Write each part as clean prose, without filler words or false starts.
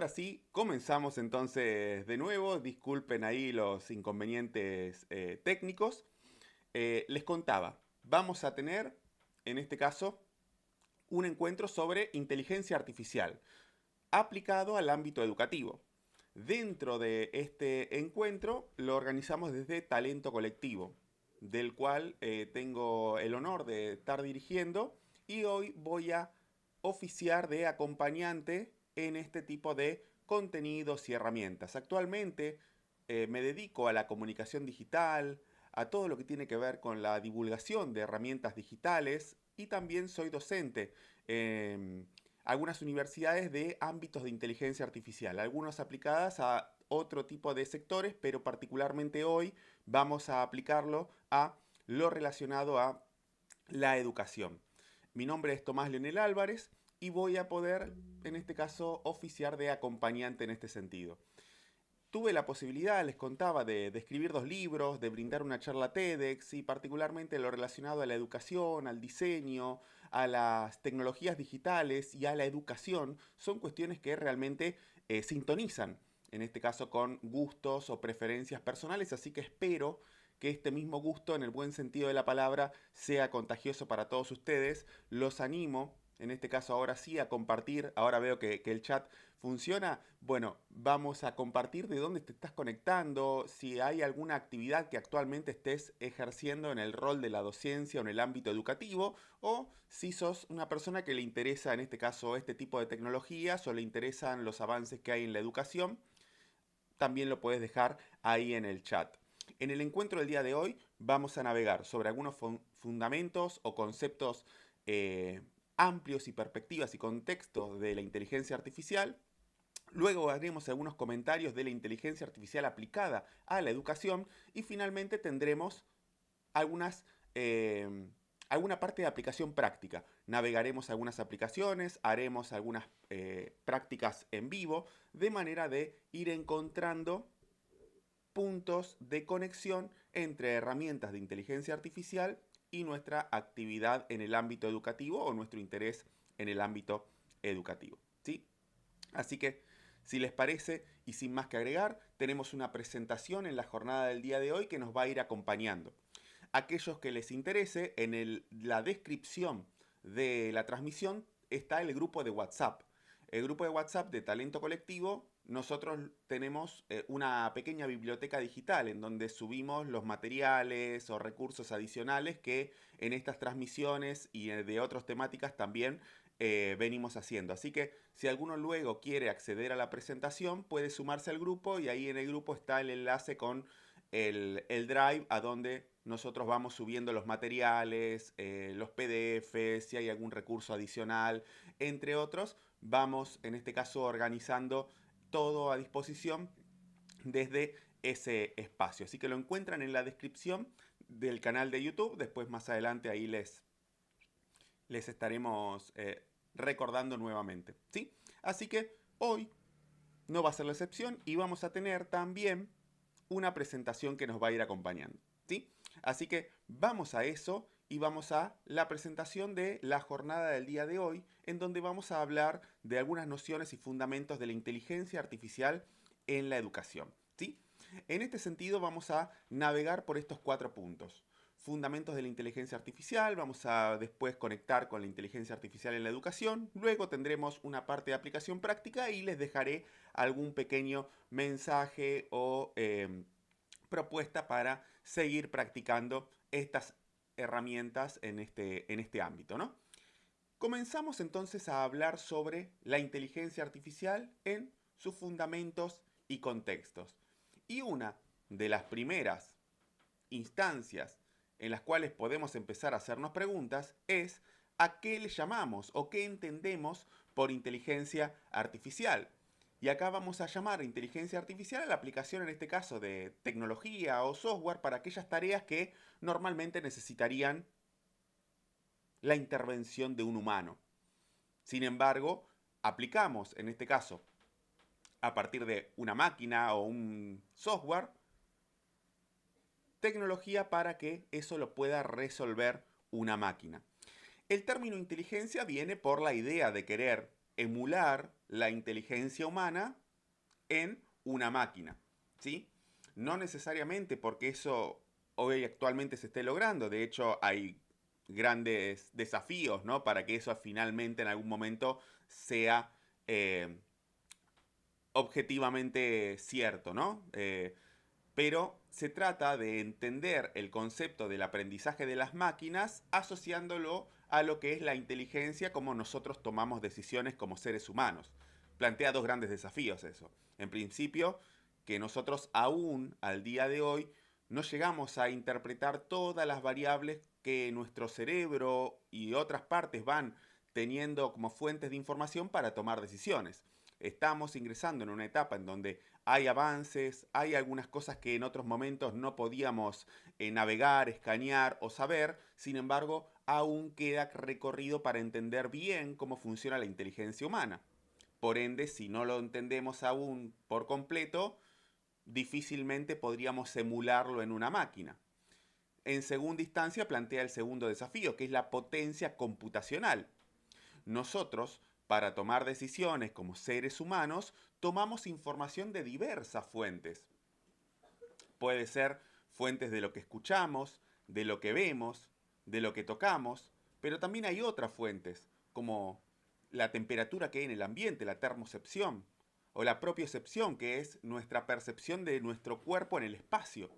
ahora sí, comenzamos entonces de nuevo. Disculpen ahí los inconvenientes técnicos. Les contaba, vamos a tener, en este caso, un encuentro sobre inteligencia artificial aplicado al ámbito educativo. Dentro de este encuentro lo organizamos desde Talento Colectivo, del cual tengo el honor de estar dirigiendo y hoy voy a oficiar de acompañante en este tipo de contenidos y herramientas. Actualmente me dedico a la comunicación digital, a todo lo que tiene que ver con la divulgación de herramientas digitales y también soy docente en algunas universidades de ámbitos de inteligencia artificial, algunas aplicadas a otro tipo de sectores, pero particularmente hoy vamos a aplicarlo a lo relacionado a la educación. Mi nombre es Tomás Leonel Álvarez y voy a poder, en este caso, oficiar de acompañante en este sentido. Tuve la posibilidad, les contaba, de escribir 2 libros, de brindar una charla TEDx y particularmente lo relacionado a la educación, al diseño, a las tecnologías digitales y a la educación son cuestiones que realmente sintonizan, en este caso con gustos o preferencias personales, así que espero que este mismo gusto, en el buen sentido de la palabra, sea contagioso para todos ustedes. Los animo, en este caso ahora sí, a compartir. Ahora veo que el chat funciona. Bueno, vamos a compartir de dónde te estás conectando, si hay alguna actividad que actualmente estés ejerciendo en el rol de la docencia o en el ámbito educativo, o si sos una persona que le interesa, en este caso, este tipo de tecnologías o le interesan los avances que hay en la educación, también lo puedes dejar ahí en el chat. En el encuentro del día de hoy vamos a navegar sobre algunos fundamentos o conceptos amplios y perspectivas y contextos de la inteligencia artificial. Luego haremos algunos comentarios de la inteligencia artificial aplicada a la educación y finalmente tendremos algunas, alguna parte de aplicación práctica. Navegaremos algunas aplicaciones, haremos algunas prácticas en vivo, de manera de ir encontrando puntos de conexión entre herramientas de inteligencia artificial y nuestra actividad en el ámbito educativo o nuestro interés en el ámbito educativo. ¿Sí? Así que, si les parece, y sin más que agregar, tenemos una presentación en la jornada del día de hoy que nos va a ir acompañando. Aquellos que les interese, en la descripción de la transmisión está el grupo de WhatsApp. El grupo de WhatsApp de Talento Colectivo, nosotros tenemos una pequeña biblioteca digital en donde subimos los materiales o recursos adicionales que en estas transmisiones y de otras temáticas también venimos haciendo. Así que si alguno luego quiere acceder a la presentación, puede sumarse al grupo y ahí en el grupo está el enlace con el Drive a donde nosotros vamos subiendo los materiales, los PDFs, si hay algún recurso adicional, entre otros, vamos en este caso organizando todo a disposición desde ese espacio. Así que lo encuentran en la descripción del canal de YouTube, después más adelante ahí les estaremos recordando nuevamente. ¿Sí? Así que hoy no va a ser la excepción y vamos a tener también una presentación que nos va a ir acompañando. ¿Sí? Así que vamos a eso y vamos a la presentación de la jornada del día de hoy, en donde vamos a hablar de algunas nociones y fundamentos de la inteligencia artificial en la educación. ¿Sí? En este sentido vamos a navegar por estos 4 puntos. Fundamentos de la inteligencia artificial, vamos a después conectar con la inteligencia artificial en la educación, luego tendremos una parte de aplicación práctica y les dejaré algún pequeño mensaje o propuesta para seguir practicando estas herramientas en este ámbito, ¿no? Comenzamos entonces a hablar sobre la inteligencia artificial en sus fundamentos y contextos. Y una de las primeras instancias en las cuales podemos empezar a hacernos preguntas es a qué le llamamos o qué entendemos por inteligencia artificial. Y acá vamos a llamar inteligencia artificial a la aplicación, en este caso, de tecnología o software para aquellas tareas que normalmente necesitarían la intervención de un humano. Sin embargo, aplicamos, en este caso, a partir de una máquina o un software, tecnología para que eso lo pueda resolver una máquina. El término inteligencia viene por la idea de querer emular la inteligencia humana en una máquina, ¿sí? No necesariamente porque eso hoy actualmente se esté logrando, de hecho hay grandes desafíos, ¿no? Para que eso finalmente en algún momento sea eh, objetivamente cierto, ¿no? Pero se trata de entender el concepto del aprendizaje de las máquinas asociándolo a lo que es la inteligencia, como nosotros tomamos decisiones como seres humanos. Plantea dos grandes desafíos eso. En principio, que nosotros aún al día de hoy no llegamos a interpretar todas las variables que nuestro cerebro y otras partes van teniendo como fuentes de información para tomar decisiones. Estamos ingresando en una etapa en donde hay avances, hay algunas cosas que en otros momentos no podíamos navegar, escanear o saber, sin embargo, aún queda recorrido para entender bien cómo funciona la inteligencia humana. Por ende, si no lo entendemos aún por completo, difícilmente podríamos emularlo en una máquina. En segunda instancia, plantea el segundo desafío, que es la potencia computacional. Nosotros, para tomar decisiones como seres humanos, tomamos información de diversas fuentes. Puede ser fuentes de lo que escuchamos, de lo que vemos, de lo que tocamos, pero también hay otras fuentes, como la temperatura que hay en el ambiente, la termocepción, o la propiocepción, que es nuestra percepción de nuestro cuerpo en el espacio,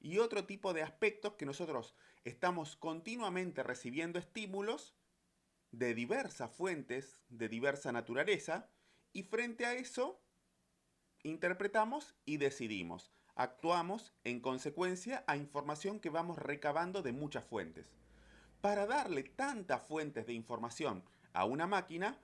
y otro tipo de aspectos que nosotros estamos continuamente recibiendo estímulos de diversas fuentes, de diversa naturaleza, y frente a eso interpretamos y decidimos. Actuamos en consecuencia a información que vamos recabando de muchas fuentes. Para darle tantas fuentes de información a una máquina,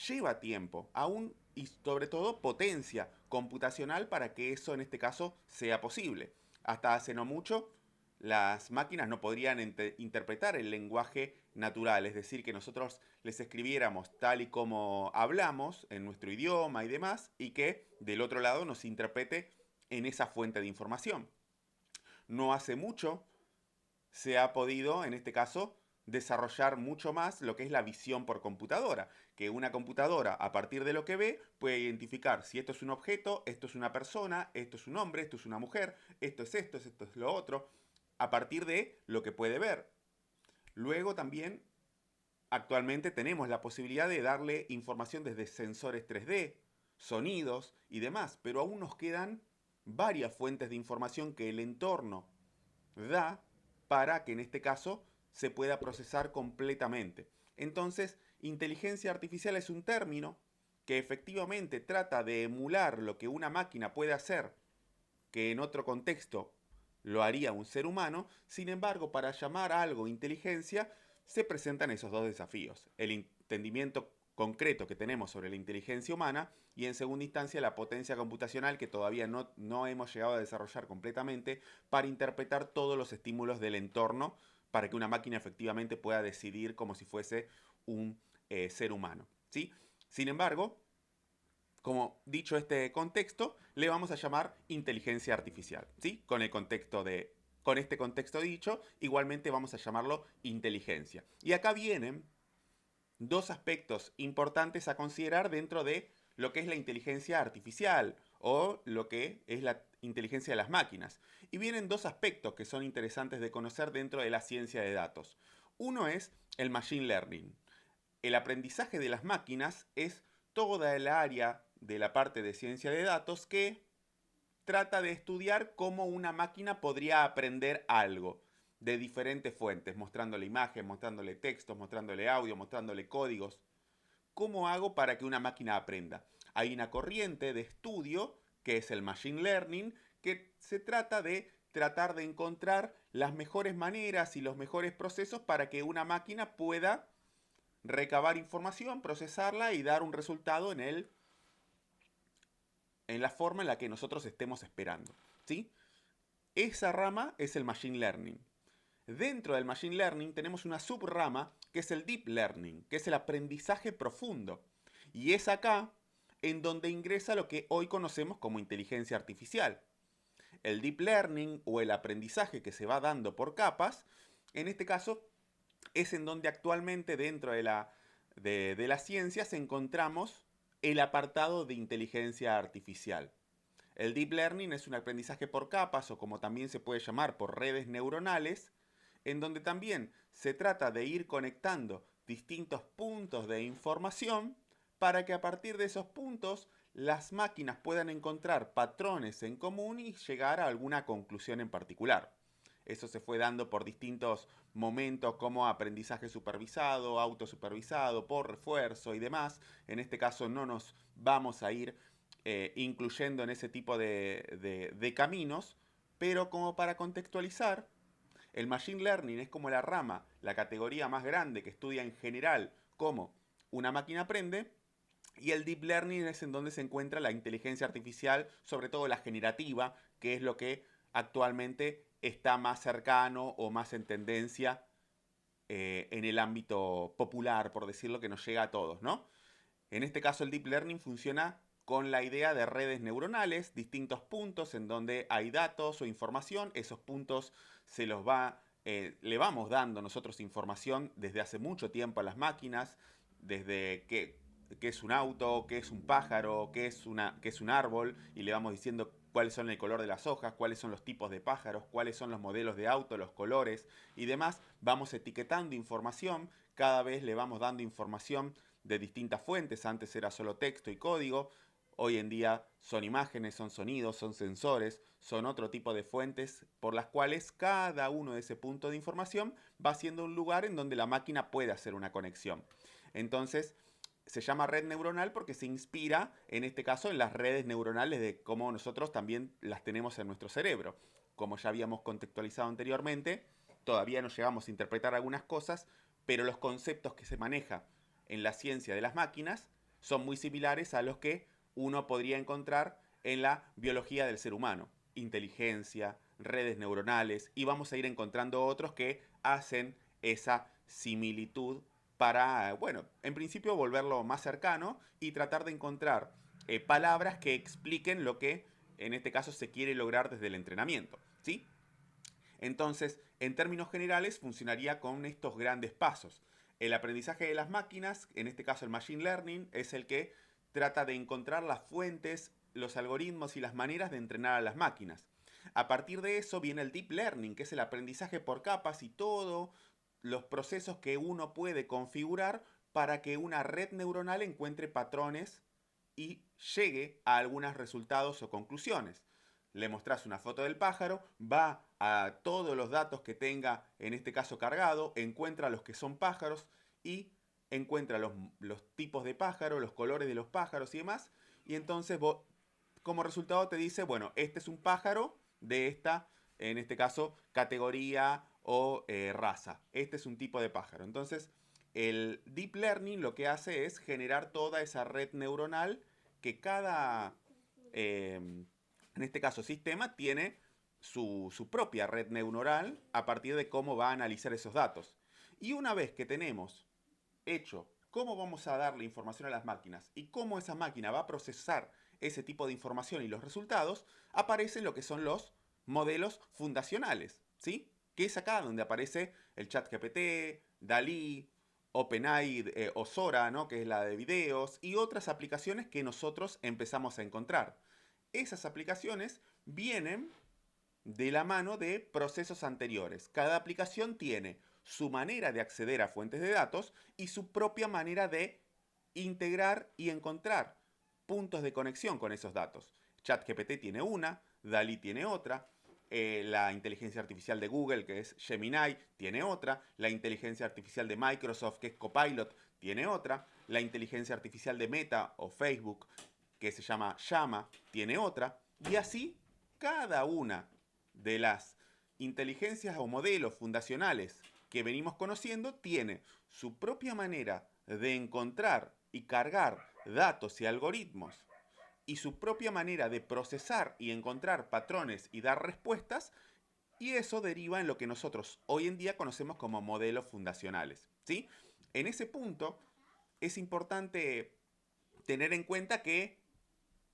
lleva tiempo, aún y sobre todo potencia computacional para que eso en este caso sea posible. Hasta hace no mucho, las máquinas no podrían interpretar el lenguaje natural, es decir, que nosotros les escribiéramos tal y como hablamos en nuestro idioma y demás, y que del otro lado nos interprete en esa fuente de información. No hace mucho se ha podido, en este caso, desarrollar mucho más lo que es la visión por computadora, que una computadora a partir de lo que ve puede identificar si esto es un objeto, esto es una persona, esto es un hombre, esto es una mujer, esto es lo otro, a partir de lo que puede ver. Luego también actualmente tenemos la posibilidad de darle información desde sensores 3D, sonidos y demás, pero aún nos quedan varias fuentes de información que el entorno da para que en este caso se pueda procesar completamente. Entonces, inteligencia artificial es un término que efectivamente trata de emular lo que una máquina puede hacer, que en otro contexto lo haría un ser humano. Sin embargo, para llamar a algo inteligencia, se presentan esos dos desafíos. El entendimiento concreto que tenemos sobre la inteligencia humana y en segunda instancia la potencia computacional que todavía no hemos llegado a desarrollar completamente para interpretar todos los estímulos del entorno para que una máquina efectivamente pueda decidir como si fuese un ser humano. ¿Sí? Sin embargo, como dicho este contexto, le vamos a llamar inteligencia artificial, ¿sí? Con este contexto dicho, igualmente vamos a llamarlo inteligencia. Y acá vienen dos aspectos importantes a considerar dentro de lo que es la inteligencia artificial o lo que es la inteligencia de las máquinas. Y vienen dos aspectos que son interesantes de conocer dentro de la ciencia de datos. Uno es el machine learning. El aprendizaje de las máquinas es toda el área de la parte de ciencia de datos que trata de estudiar cómo una máquina podría aprender algo de diferentes fuentes, mostrándole imagen, mostrándole textos, mostrándole audio, mostrándole códigos. ¿Cómo hago para que una máquina aprenda? Hay una corriente de estudio que es el machine learning, que se trata de tratar de encontrar las mejores maneras y los mejores procesos para que una máquina pueda recabar información, procesarla y dar un resultado en la forma en la que nosotros estemos esperando. ¿Sí? Esa rama es el Machine Learning. Dentro del Machine Learning tenemos una subrama que es el Deep Learning, que es el aprendizaje profundo. Y es acá en donde ingresa lo que hoy conocemos como inteligencia artificial. El Deep Learning o el aprendizaje que se va dando por capas, en este caso es en donde actualmente dentro de la de las ciencias encontramos el apartado de inteligencia artificial. El Deep Learning es un aprendizaje por capas o como también se puede llamar por redes neuronales, en donde también se trata de ir conectando distintos puntos de información para que a partir de esos puntos las máquinas puedan encontrar patrones en común y llegar a alguna conclusión en particular. Eso se fue dando por distintos momentos como aprendizaje supervisado, autosupervisado, por refuerzo y demás. En este caso no nos vamos a ir incluyendo en ese tipo de caminos, pero como para contextualizar, el Machine Learning es como la rama, la categoría más grande que estudia en general cómo una máquina aprende, y el Deep Learning es en donde se encuentra la inteligencia artificial, sobre todo la generativa, que es lo que actualmente está más cercano o más en tendencia en el ámbito popular, por decirlo, que nos llega a todos, ¿no? En este caso el Deep Learning funciona con la idea de redes neuronales, distintos puntos en donde hay datos o información, esos puntos se los le vamos dando nosotros información desde hace mucho tiempo a las máquinas, desde qué es un auto, qué es un pájaro, qué es un árbol, y le vamos diciendo cuáles son el color de las hojas, cuáles son los tipos de pájaros, cuáles son los modelos de auto, los colores y demás. Vamos etiquetando información, cada vez le vamos dando información de distintas fuentes, antes era solo texto y código, hoy en día son imágenes, son sonidos, son sensores, son otro tipo de fuentes por las cuales cada uno de ese punto de información va siendo un lugar en donde la máquina puede hacer una conexión. Entonces, se llama red neuronal porque se inspira, en este caso, en las redes neuronales de cómo nosotros también las tenemos en nuestro cerebro. Como ya habíamos contextualizado anteriormente, todavía no llegamos a interpretar algunas cosas, pero los conceptos que se manejan en la ciencia de las máquinas son muy similares a los que uno podría encontrar en la biología del ser humano. Inteligencia, redes neuronales, y vamos a ir encontrando otros que hacen esa similitud para, bueno, en principio volverlo más cercano y tratar de encontrar palabras que expliquen lo que en este caso se quiere lograr desde el entrenamiento, ¿sí? Entonces, en términos generales, funcionaría con estos grandes pasos. El aprendizaje de las máquinas, en este caso el Machine Learning, es el que trata de encontrar las fuentes, los algoritmos y las maneras de entrenar a las máquinas. A partir de eso viene el Deep Learning, que es el aprendizaje por capas y todos los procesos que uno puede configurar para que una red neuronal encuentre patrones y llegue a algunos resultados o conclusiones. Le mostrás una foto del pájaro, va a todos los datos que tenga, en este caso cargado, encuentra los que son pájaros y encuentra los tipos de pájaro, los colores de los pájaros y demás. Y entonces vos, como resultado te dice, bueno, este es un pájaro de esta, en este caso, categoría o raza. Este es un tipo de pájaro. Entonces, el Deep Learning lo que hace es generar toda esa red neuronal que cada, en este caso, sistema tiene su propia red neuronal a partir de cómo va a analizar esos datos. Y una vez que tenemos hecho cómo vamos a darle información a las máquinas y cómo esa máquina va a procesar ese tipo de información y los resultados, aparecen lo que son los modelos fundacionales, ¿sí? Que es acá donde aparece el ChatGPT, DALL-E, OpenAI o Sora, ¿no? Que es la de videos, y otras aplicaciones que nosotros empezamos a encontrar. Esas aplicaciones vienen de la mano de procesos anteriores. Cada aplicación tiene su manera de acceder a fuentes de datos y su propia manera de integrar y encontrar puntos de conexión con esos datos. ChatGPT tiene una, DALL-E tiene otra, la inteligencia artificial de Google, que es Gemini, tiene otra, la inteligencia artificial de Microsoft, que es Copilot, tiene otra, la inteligencia artificial de Meta o Facebook, que se llama Llama, tiene otra, y así cada una de las inteligencias o modelos fundacionales que venimos conociendo tiene su propia manera de encontrar y cargar datos y algoritmos y su propia manera de procesar y encontrar patrones y dar respuestas, y eso deriva en lo que nosotros hoy en día conocemos como modelos fundacionales, ¿sí? En ese punto es importante tener en cuenta que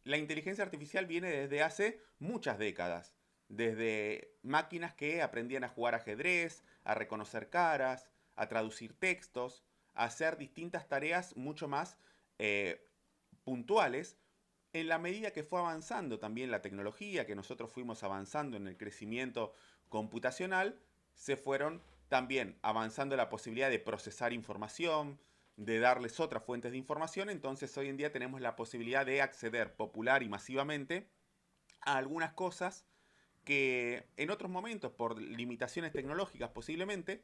la inteligencia artificial viene desde hace muchas décadas, desde máquinas que aprendían a jugar ajedrez, a reconocer caras, a traducir textos, hacer distintas tareas mucho más puntuales en la medida que fue avanzando también la tecnología, que nosotros fuimos avanzando en el crecimiento computacional, se fueron también avanzando la posibilidad de procesar información, de darles otras fuentes de información, entonces hoy en día tenemos la posibilidad de acceder popular y masivamente a algunas cosas que en otros momentos, por limitaciones tecnológicas posiblemente,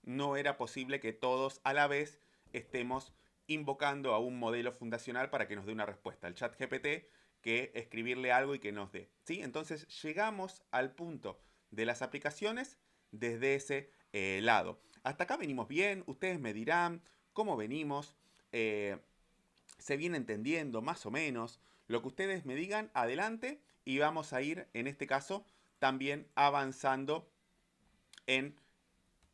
no era posible que todos a la vez estemos invocando a un modelo fundacional para que nos dé una respuesta. El chat GPT, que escribirle algo y que nos dé. ¿Sí? Entonces llegamos al punto de las aplicaciones desde ese lado. Hasta acá venimos bien, ustedes me dirán cómo venimos, se viene entendiendo más o menos. Lo que ustedes me digan, adelante, y vamos a ir, en este caso, también avanzando en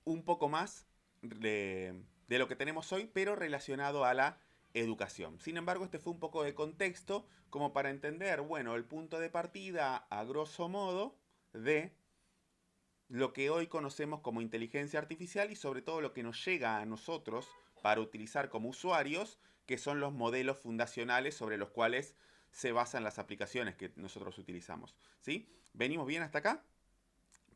un poco más de lo que tenemos hoy, pero relacionado a la educación. Sin embargo, este fue un poco de contexto como para entender, bueno, el punto de partida a grosso modo de lo que hoy conocemos como inteligencia artificial y sobre todo lo que nos llega a nosotros para utilizar como usuarios, que son los modelos fundacionales sobre los cuales se basan las aplicaciones que nosotros utilizamos. ¿Sí? ¿Venimos bien hasta acá?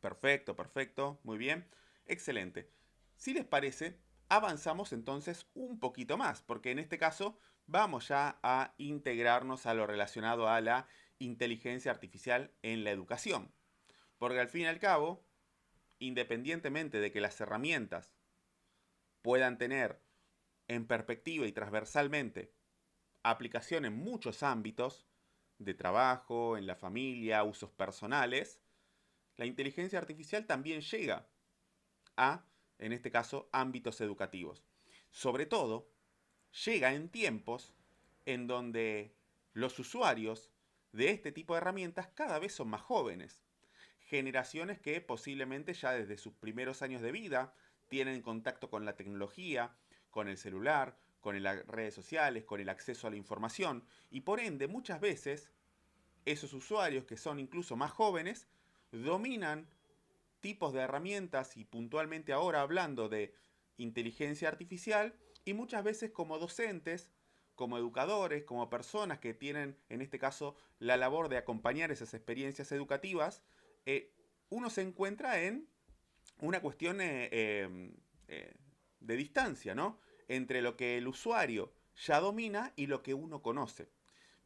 Perfecto, perfecto, muy bien. Excelente. Si les parece, avanzamos entonces un poquito más, porque en este caso vamos ya a integrarnos a lo relacionado a la inteligencia artificial en la educación. Porque al fin y al cabo, independientemente de que las herramientas puedan tener en perspectiva y transversalmente aplicación en muchos ámbitos de trabajo, en la familia, usos personales, la inteligencia artificial también llega a, en este caso, ámbitos educativos. Sobre todo, llega en tiempos en donde los usuarios de este tipo de herramientas cada vez son más jóvenes. Generaciones que posiblemente ya desde sus primeros años de vida tienen contacto con la tecnología, con el celular, con las redes sociales, con el acceso a la información y por ende muchas veces esos usuarios que son incluso más jóvenes dominan tipos de herramientas y puntualmente ahora hablando de inteligencia artificial y muchas veces como docentes, como educadores, como personas que tienen en este caso la labor de acompañar esas experiencias educativas, uno se encuentra en una cuestión de distancia, ¿no? Entre lo que el usuario ya domina y lo que uno conoce.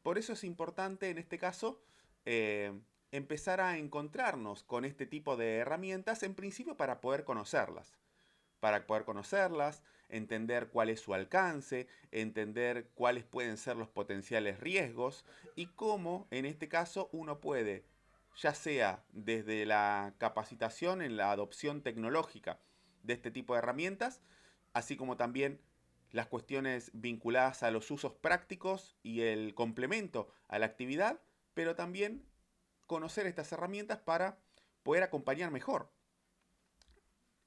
Por eso es importante en este caso eh, empezar a encontrarnos con este tipo de herramientas en principio para poder conocerlas. Para poder conocerlas, entender cuál es su alcance, entender cuáles pueden ser los potenciales riesgos y cómo en este caso uno puede, ya sea desde la capacitación en la adopción tecnológica de este tipo de herramientas, así como también las cuestiones vinculadas a los usos prácticos y el complemento a la actividad, pero también conocer estas herramientas para poder acompañar mejor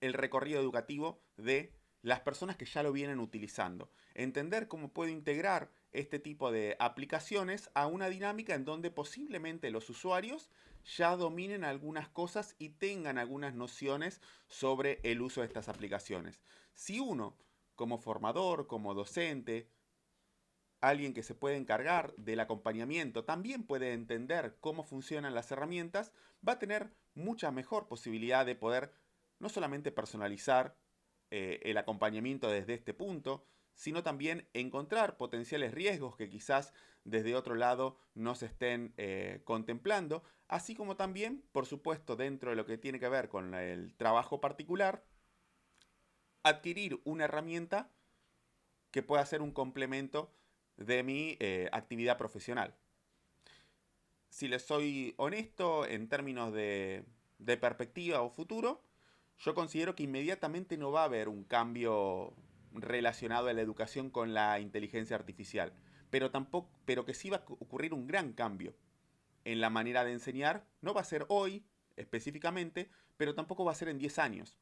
el recorrido educativo de las personas que ya lo vienen utilizando. Entender cómo puedo integrar este tipo de aplicaciones a una dinámica en donde posiblemente los usuarios ya dominen algunas cosas y tengan algunas nociones sobre el uso de estas aplicaciones. Si uno, como formador, como docente, alguien que se puede encargar del acompañamiento, también puede entender cómo funcionan las herramientas, va a tener mucha mejor posibilidad de poder no solamente personalizar el acompañamiento desde este punto, sino también encontrar potenciales riesgos que quizás desde otro lado no se estén contemplando, así como también, por supuesto, dentro de lo que tiene que ver con el trabajo particular, adquirir una herramienta que pueda ser un complemento de mi actividad profesional. Si les soy honesto en términos de perspectiva o futuro, yo considero que inmediatamente no va a haber un cambio relacionado a la educación con la inteligencia artificial, pero que sí va a ocurrir un gran cambio en la manera de enseñar. No va a ser hoy específicamente, pero tampoco va a ser en 10 años.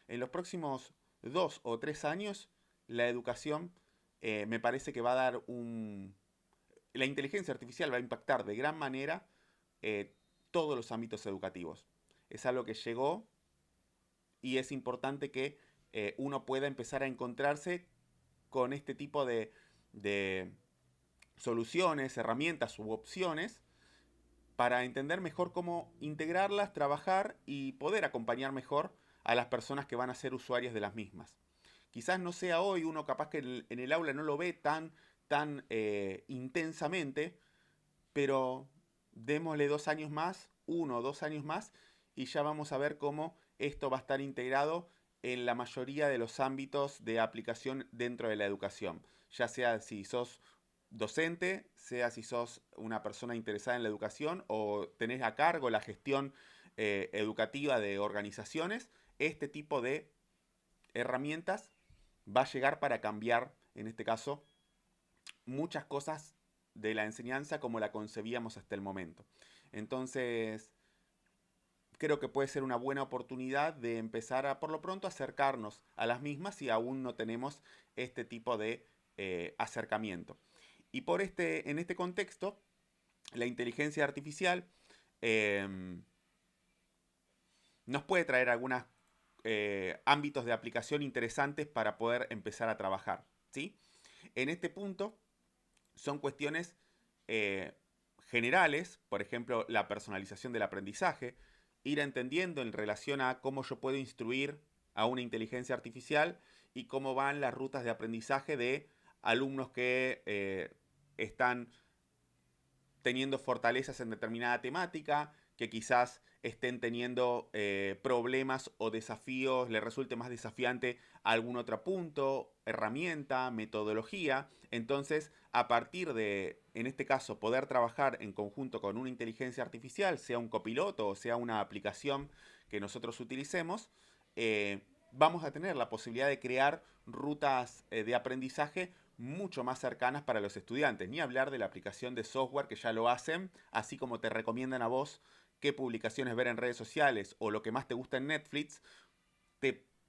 En los próximos 2 o 3 años, la educación me parece que va a dar un... La inteligencia artificial va a impactar de gran manera eh, todos los ámbitos educativos. Es algo que llegó y es importante que uno pueda empezar a encontrarse con este tipo de soluciones, herramientas u opciones para entender mejor cómo integrarlas, trabajar y poder acompañar mejor a las personas que van a ser usuarias de las mismas. Quizás no sea hoy, uno capaz que en el aula no lo ve tan intensamente, pero démosle 2 años más, 1 o 2 años más, y ya vamos a ver cómo esto va a estar integrado en la mayoría de los ámbitos de aplicación dentro de la educación. Ya sea si sos docente, sea si sos una persona interesada en la educación o tenés a cargo la gestión educativa de organizaciones, este tipo de herramientas va a llegar para cambiar, en este caso, muchas cosas de la enseñanza como la concebíamos hasta el momento. Entonces, creo que puede ser una buena oportunidad de empezar a, por lo pronto, acercarnos a las mismas si aún no tenemos este tipo de acercamiento. Y en este contexto, la inteligencia artificial eh, nos puede traer algunos ámbitos de aplicación interesantes para poder empezar a trabajar, ¿sí? En este punto son cuestiones eh, generales, por ejemplo, la personalización del aprendizaje, ir entendiendo en relación a cómo yo puedo instruir a una inteligencia artificial y cómo van las rutas de aprendizaje de alumnos que están teniendo fortalezas en determinada temática, que quizás estén teniendo problemas o desafíos, les resulte más desafiante algún otro punto, herramienta, metodología. Entonces, a partir de, en este caso, poder trabajar en conjunto con una inteligencia artificial, sea un copiloto o sea una aplicación que nosotros utilicemos, vamos a tener la posibilidad de crear rutas de aprendizaje mucho más cercanas para los estudiantes. Ni hablar de la aplicación de software que ya lo hacen, así como te recomiendan a vos qué publicaciones ver en redes sociales o lo que más te gusta en Netflix,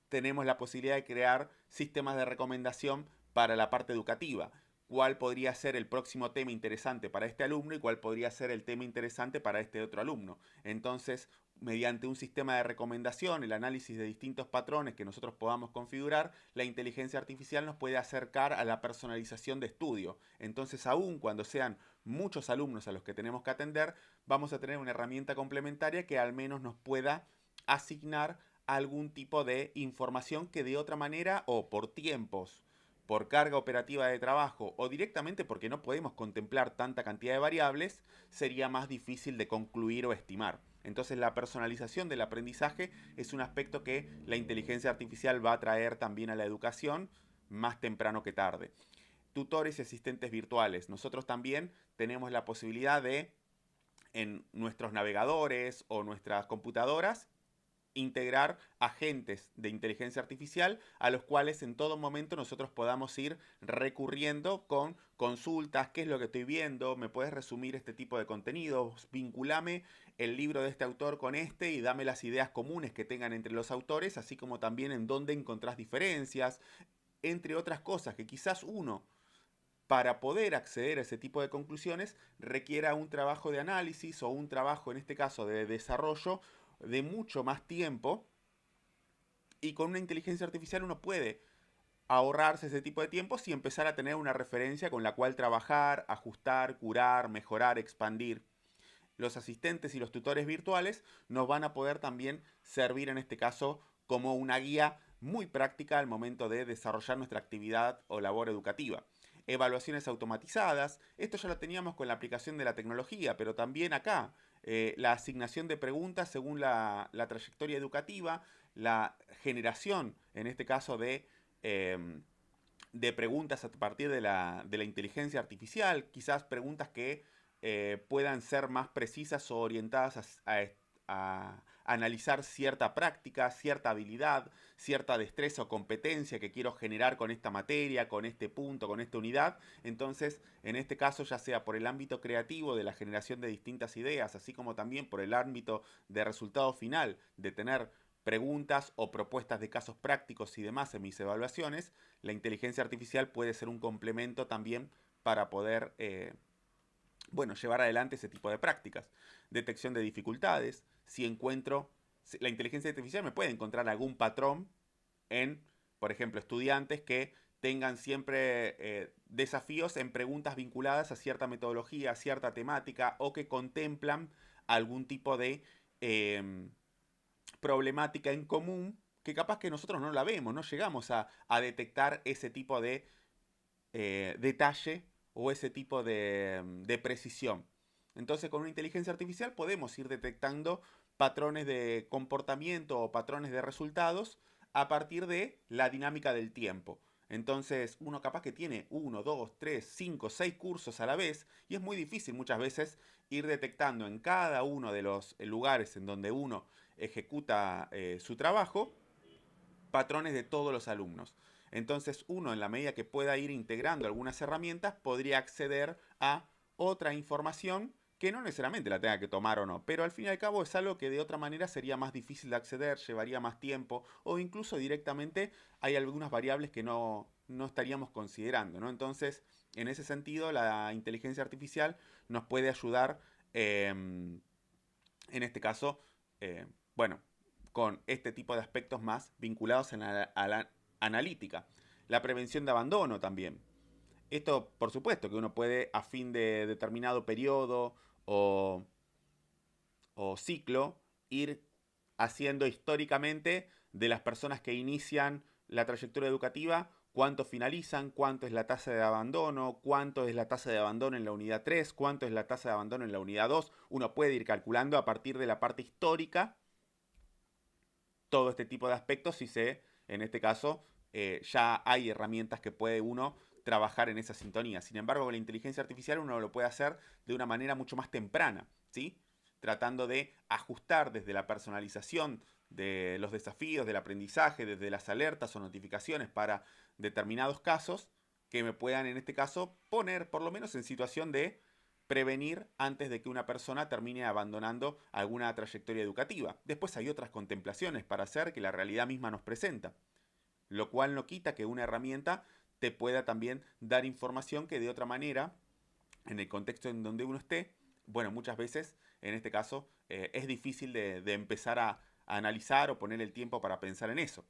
tenemos la posibilidad de crear sistemas de recomendación para la parte educativa. Cuál podría ser el próximo tema interesante para este alumno y cuál podría ser el tema interesante para este otro alumno. Entonces, mediante un sistema de recomendación, el análisis de distintos patrones que nosotros podamos configurar, la inteligencia artificial nos puede acercar a la personalización de estudio. Entonces, aun cuando sean muchos alumnos a los que tenemos que atender, vamos a tener una herramienta complementaria que al menos nos pueda asignar algún tipo de información que de otra manera o por tiempos, por carga operativa de trabajo o directamente porque no podemos contemplar tanta cantidad de variables, sería más difícil de concluir o estimar. Entonces la personalización del aprendizaje es un aspecto que la inteligencia artificial va a traer también a la educación más temprano que tarde. Tutores y asistentes virtuales. Nosotros también tenemos la posibilidad de, en nuestros navegadores o nuestras computadoras, integrar agentes de inteligencia artificial a los cuales en todo momento nosotros podamos ir recurriendo con consultas, qué es lo que estoy viendo, me puedes resumir este tipo de contenidos, vinculame el libro de este autor con este y dame las ideas comunes que tengan entre los autores, así como también en dónde encontrás diferencias, entre otras cosas que quizás uno, para poder acceder a ese tipo de conclusiones, requiera un trabajo de análisis o un trabajo, en este caso, de desarrollo de mucho más tiempo, y con una inteligencia artificial uno puede ahorrarse ese tipo de tiempos y empezar a tener una referencia con la cual trabajar, ajustar, curar, mejorar, expandir. Los asistentes y los tutores virtuales nos van a poder también servir en este caso como una guía muy práctica al momento de desarrollar nuestra actividad o labor educativa. Evaluaciones automatizadas, esto ya lo teníamos con la aplicación de la tecnología, pero también acá la asignación de preguntas según la trayectoria educativa, la generación, en este caso, de preguntas a partir de la inteligencia artificial, quizás preguntas que puedan ser más precisas o orientadas a analizar cierta práctica, cierta habilidad, cierta destreza o competencia que quiero generar con esta materia, con este punto, con esta unidad. Entonces, en este caso, ya sea por el ámbito creativo de la generación de distintas ideas, así como también por el ámbito de resultado final, de tener preguntas o propuestas de casos prácticos y demás en mis evaluaciones, la inteligencia artificial puede ser un complemento también para poder llevar adelante ese tipo de prácticas. Detección de dificultades. Si encuentro, la inteligencia artificial me puede encontrar algún patrón en por ejemplo, estudiantes que tengan siempre desafíos en preguntas vinculadas a cierta metodología, a cierta temática, o que contemplan algún tipo de problemática en común que capaz que nosotros no la vemos, no llegamos a detectar ese tipo de detalle o ese tipo de precisión. Entonces, con una inteligencia artificial podemos ir detectando patrones de comportamiento o patrones de resultados a partir de la dinámica del tiempo. Entonces, uno capaz que tiene 1, 2, 3, 5, 6 cursos a la vez y es muy difícil muchas veces ir detectando en cada uno de los lugares en donde uno ejecuta su trabajo patrones de todos los alumnos. Entonces uno, en la medida que pueda ir integrando algunas herramientas, podría acceder a otra información que no necesariamente la tenga que tomar o no, pero al fin y al cabo es algo que de otra manera sería más difícil de acceder, llevaría más tiempo o incluso directamente hay algunas variables que no estaríamos considerando, ¿no? Entonces, en ese sentido, la inteligencia artificial nos puede ayudar, en este caso, bueno, con este tipo de aspectos más vinculados a la analítica. La prevención de abandono también. Esto, por supuesto, que uno puede, a fin de determinado periodo o, o ciclo, ir haciendo históricamente de las personas que inician la trayectoria educativa, cuánto finalizan, cuánto es la tasa de abandono, cuánto es la tasa de abandono en la unidad 3, cuánto es la tasa de abandono en la unidad 2. Uno puede ir calculando a partir de la parte histórica todo este tipo de aspectos si se, en este caso, ya hay herramientas que puede uno trabajar en esa sintonía. Sin embargo, con la inteligencia artificial uno lo puede hacer de una manera mucho más temprana, ¿sí? Tratando de ajustar desde la personalización de los desafíos del aprendizaje, desde las alertas o notificaciones para determinados casos que me puedan, en este caso, poner por lo menos en situación de prevenir antes de que una persona termine abandonando alguna trayectoria educativa. Después hay otras contemplaciones para hacer que la realidad misma nos presenta, lo cual no quita que una herramienta te pueda también dar información que de otra manera, en el contexto en donde uno esté, bueno, muchas veces, en este caso, es difícil de empezar a analizar o poner el tiempo para pensar en eso.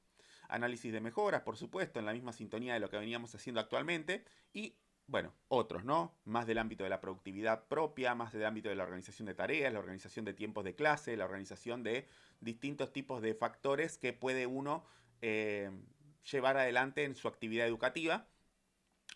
Análisis de mejoras, por supuesto, en la misma sintonía de lo que veníamos haciendo actualmente y bueno, otros, ¿no? Más del ámbito de la productividad propia, más del ámbito de la organización de tareas, la organización de tiempos de clase, la organización de distintos tipos de factores que puede uno llevar adelante en su actividad educativa,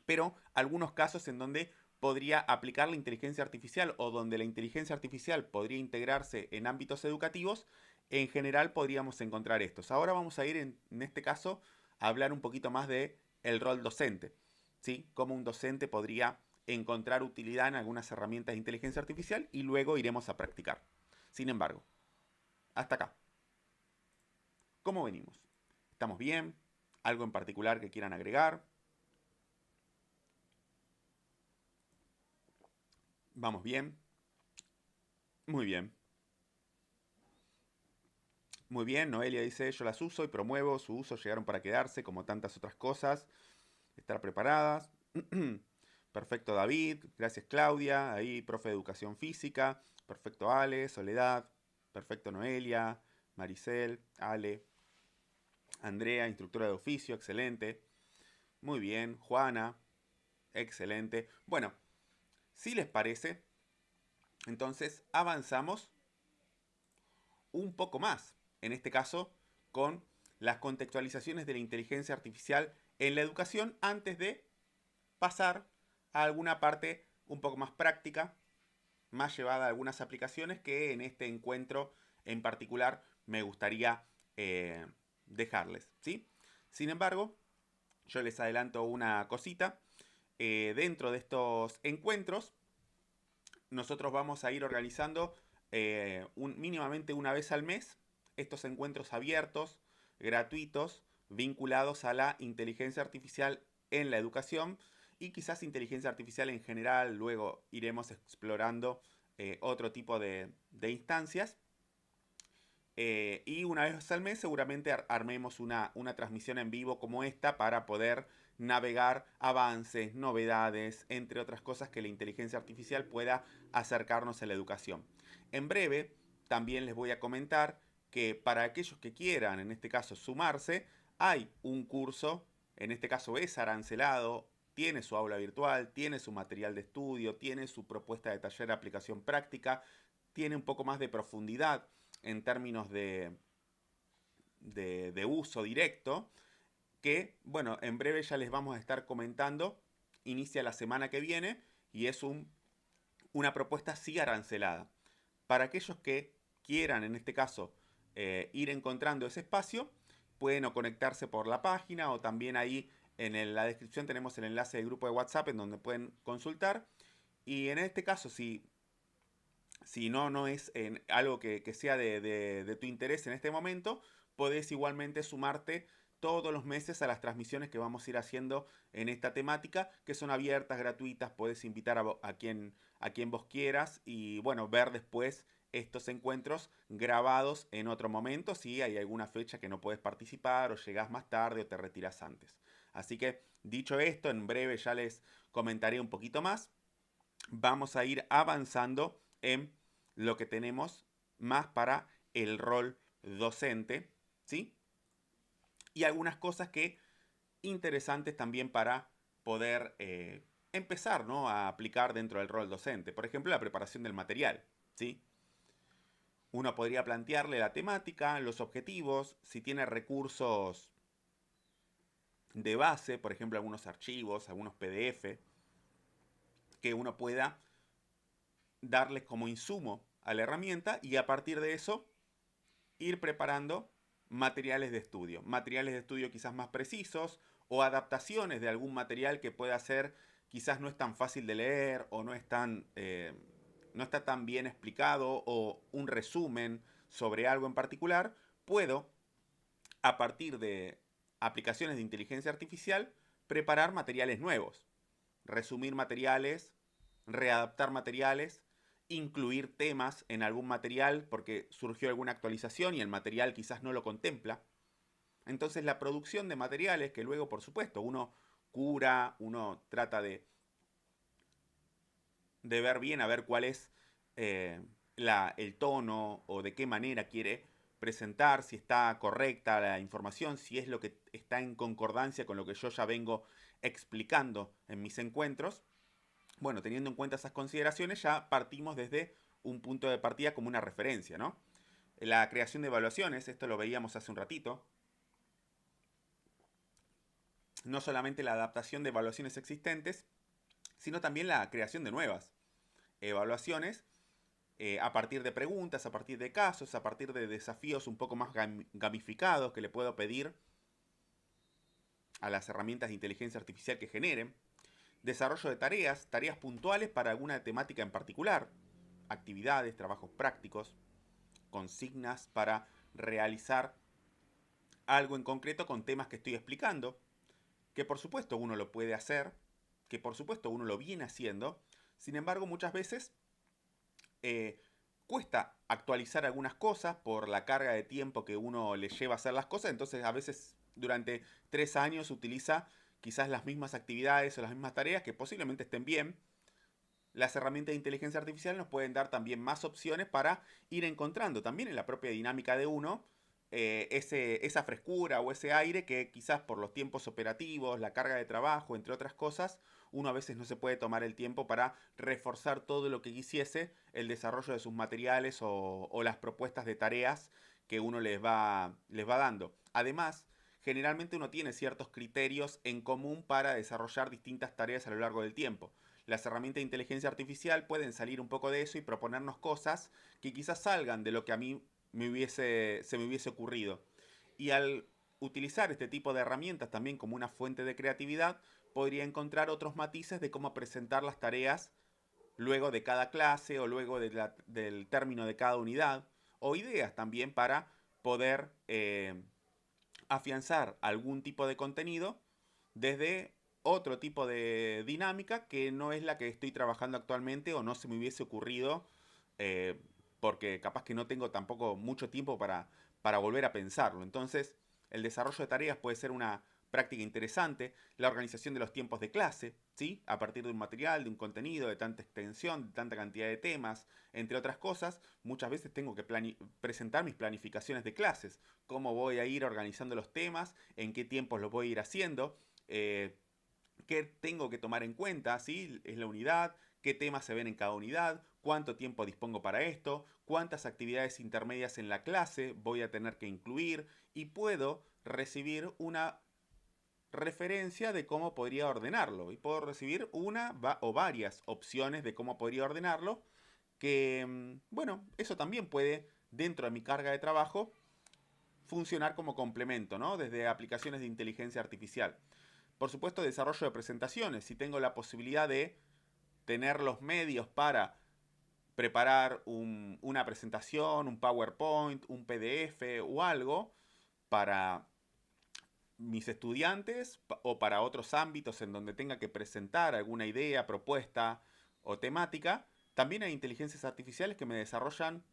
pero algunos casos en donde podría aplicar la inteligencia artificial o donde la inteligencia artificial podría integrarse en ámbitos educativos, en general podríamos encontrar estos. Ahora vamos a ir en este caso a hablar un poquito más de el rol docente, ¿sí? Cómo un docente podría encontrar utilidad en algunas herramientas de inteligencia artificial y luego iremos a practicar. Sin embargo, hasta acá, ¿cómo venimos? ¿Estamos bien? ¿Algo en particular que quieran agregar? ¿Vamos bien? Muy bien. Muy bien, Noelia dice, yo las uso y promuevo su uso, llegaron para quedarse, como tantas otras cosas. Estar preparadas. Perfecto, David. Gracias, Claudia. Ahí, profe de educación física. Perfecto, Ale. Soledad. Perfecto, Noelia. Maricel. Ale. Andrea, instructora de oficio. Excelente. Muy bien. Juana. Excelente. Bueno, si les parece, entonces avanzamos un poco más. En este caso, con las contextualizaciones de la inteligencia artificial en la educación antes de pasar a alguna parte un poco más práctica, más llevada a algunas aplicaciones que en este encuentro en particular me gustaría dejarles, ¿sí? Sin embargo, yo les adelanto una cosita. Dentro de estos encuentros, nosotros vamos a ir organizando mínimamente una vez al mes estos encuentros abiertos, gratuitos, vinculados a la inteligencia artificial en la educación y quizás inteligencia artificial en general. Luego iremos explorando otro tipo de instancias. Y una vez al mes seguramente armemos una transmisión en vivo como esta para poder navegar avances, novedades, entre otras cosas que la inteligencia artificial pueda acercarnos a la educación. En breve también les voy a comentar que para aquellos que quieran, en este caso, sumarse, hay un curso, en este caso es arancelado, tiene su aula virtual, tiene su material de estudio, tiene su propuesta de taller de aplicación práctica, tiene un poco más de profundidad en términos de uso directo, que, bueno, en breve ya les vamos a estar comentando, inicia la semana que viene y es una propuesta sí arancelada. Para aquellos que quieran, en este caso, ir encontrando ese espacio, pueden o conectarse por la página o también ahí en la descripción tenemos el enlace del grupo de WhatsApp en donde pueden consultar. Y en este caso, si no es algo que sea de tu interés en este momento, podés igualmente sumarte todos los meses a las transmisiones que vamos a ir haciendo en esta temática, que son abiertas, gratuitas, podés invitar a quien vos quieras y bueno, ver después estos encuentros grabados en otro momento si hay alguna fecha que no podés participar o llegás más tarde o te retiras antes. Así que dicho esto, en breve ya les comentaré un poquito más. Vamos a ir avanzando en lo que tenemos más para el rol docente, ¿sí? Y algunas cosas que interesantes también para poder empezar, ¿no?, a aplicar dentro del rol docente. Por ejemplo, la preparación del material, ¿sí? Uno podría plantearle la temática, los objetivos, si tiene recursos de base, por ejemplo, algunos archivos, algunos PDF, que uno pueda darles como insumo a la herramienta y a partir de eso ir preparando materiales de estudio quizás más precisos o adaptaciones de algún material que pueda ser quizás no es tan fácil de leer o no está tan bien explicado o un resumen sobre algo en particular, puedo a partir de aplicaciones de inteligencia artificial preparar materiales nuevos, resumir materiales, readaptar materiales, incluir temas en algún material porque surgió alguna actualización y el material quizás no lo contempla. Entonces la producción de materiales que luego, por supuesto, uno cura, uno trata de ver bien a ver cuál es el tono o de qué manera quiere presentar, si está correcta la información, si es lo que está en concordancia con lo que yo ya vengo explicando en mis encuentros. Bueno, teniendo en cuenta esas consideraciones, ya partimos desde un punto de partida como una referencia, ¿no? La creación de evaluaciones, esto lo veíamos hace un ratito, no solamente la adaptación de evaluaciones existentes, sino también la creación de nuevas evaluaciones a partir de preguntas, a partir de casos, a partir de desafíos un poco más gamificados que le puedo pedir a las herramientas de inteligencia artificial que generen. Desarrollo de tareas puntuales para alguna temática en particular, actividades, trabajos prácticos, consignas para realizar algo en concreto con temas que estoy explicando, que por supuesto uno lo puede hacer, que por supuesto uno lo viene haciendo, sin embargo muchas veces cuesta actualizar algunas cosas por la carga de tiempo que uno le lleva a hacer las cosas, entonces a veces durante 3 años utiliza quizás las mismas actividades o las mismas tareas que posiblemente estén bien. Las herramientas de inteligencia artificial nos pueden dar también más opciones para ir encontrando también en la propia dinámica de uno esa frescura o ese aire que quizás por los tiempos operativos, la carga de trabajo, entre otras cosas, uno a veces no se puede tomar el tiempo para reforzar todo lo que quisiese el desarrollo de sus materiales o las propuestas de tareas que uno les va dando. Además, generalmente uno tiene ciertos criterios en común para desarrollar distintas tareas a lo largo del tiempo. Las herramientas de inteligencia artificial pueden salir un poco de eso y proponernos cosas que quizás salgan de lo que a mí se me hubiese ocurrido. Y al utilizar este tipo de herramientas también como una fuente de creatividad, podría encontrar otros matices de cómo presentar las tareas luego de cada clase o luego del término de cada unidad, o ideas también para poder afianzar algún tipo de contenido desde otro tipo de dinámica que no es la que estoy trabajando actualmente o no se me hubiese ocurrido eh, porque capaz que no tengo tampoco mucho tiempo para volver a pensarlo. Entonces, el desarrollo de tareas puede ser una práctica interesante, la organización de los tiempos de clase, ¿sí? A partir de un material, de un contenido, de tanta extensión, de tanta cantidad de temas, entre otras cosas, muchas veces tengo que presentar mis planificaciones de clases, cómo voy a ir organizando los temas, en qué tiempos los voy a ir haciendo, qué tengo que tomar en cuenta, ¿sí? Es la unidad, qué temas se ven en cada unidad, cuánto tiempo dispongo para esto, cuántas actividades intermedias en la clase voy a tener que incluir y puedo recibir una referencia de cómo podría ordenarlo. Y puedo recibir una o varias opciones de cómo podría ordenarlo, que, bueno, eso también puede, dentro de mi carga de trabajo, funcionar como complemento, ¿no? Desde aplicaciones de inteligencia artificial. Por supuesto, desarrollo de presentaciones. Si tengo la posibilidad de tener los medios para preparar una presentación, un PowerPoint, un PDF o algo para mis estudiantes o para otros ámbitos en donde tenga que presentar alguna idea, propuesta o temática, también hay inteligencias artificiales que me desarrollan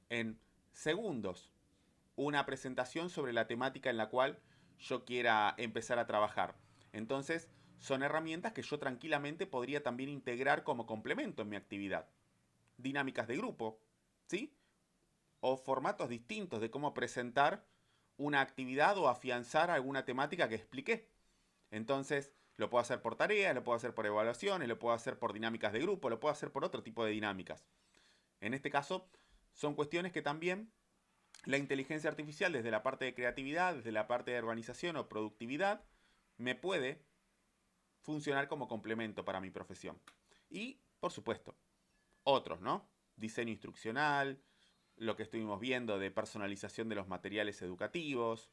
en segundos una presentación sobre la temática en la cual yo quiera empezar a trabajar. Entonces, son herramientas que yo tranquilamente podría también integrar como complemento en mi actividad. Dinámicas de grupo, ¿sí? O formatos distintos de cómo presentar una actividad o afianzar alguna temática que expliqué. Entonces, lo puedo hacer por tareas, lo puedo hacer por evaluaciones, lo puedo hacer por dinámicas de grupo, lo puedo hacer por otro tipo de dinámicas. En este caso, son cuestiones que también la inteligencia artificial, desde la parte de creatividad, desde la parte de organización o productividad, me puede funcionar como complemento para mi profesión. Y, por supuesto, otros, ¿no? Diseño instruccional, lo que estuvimos viendo de personalización de los materiales educativos,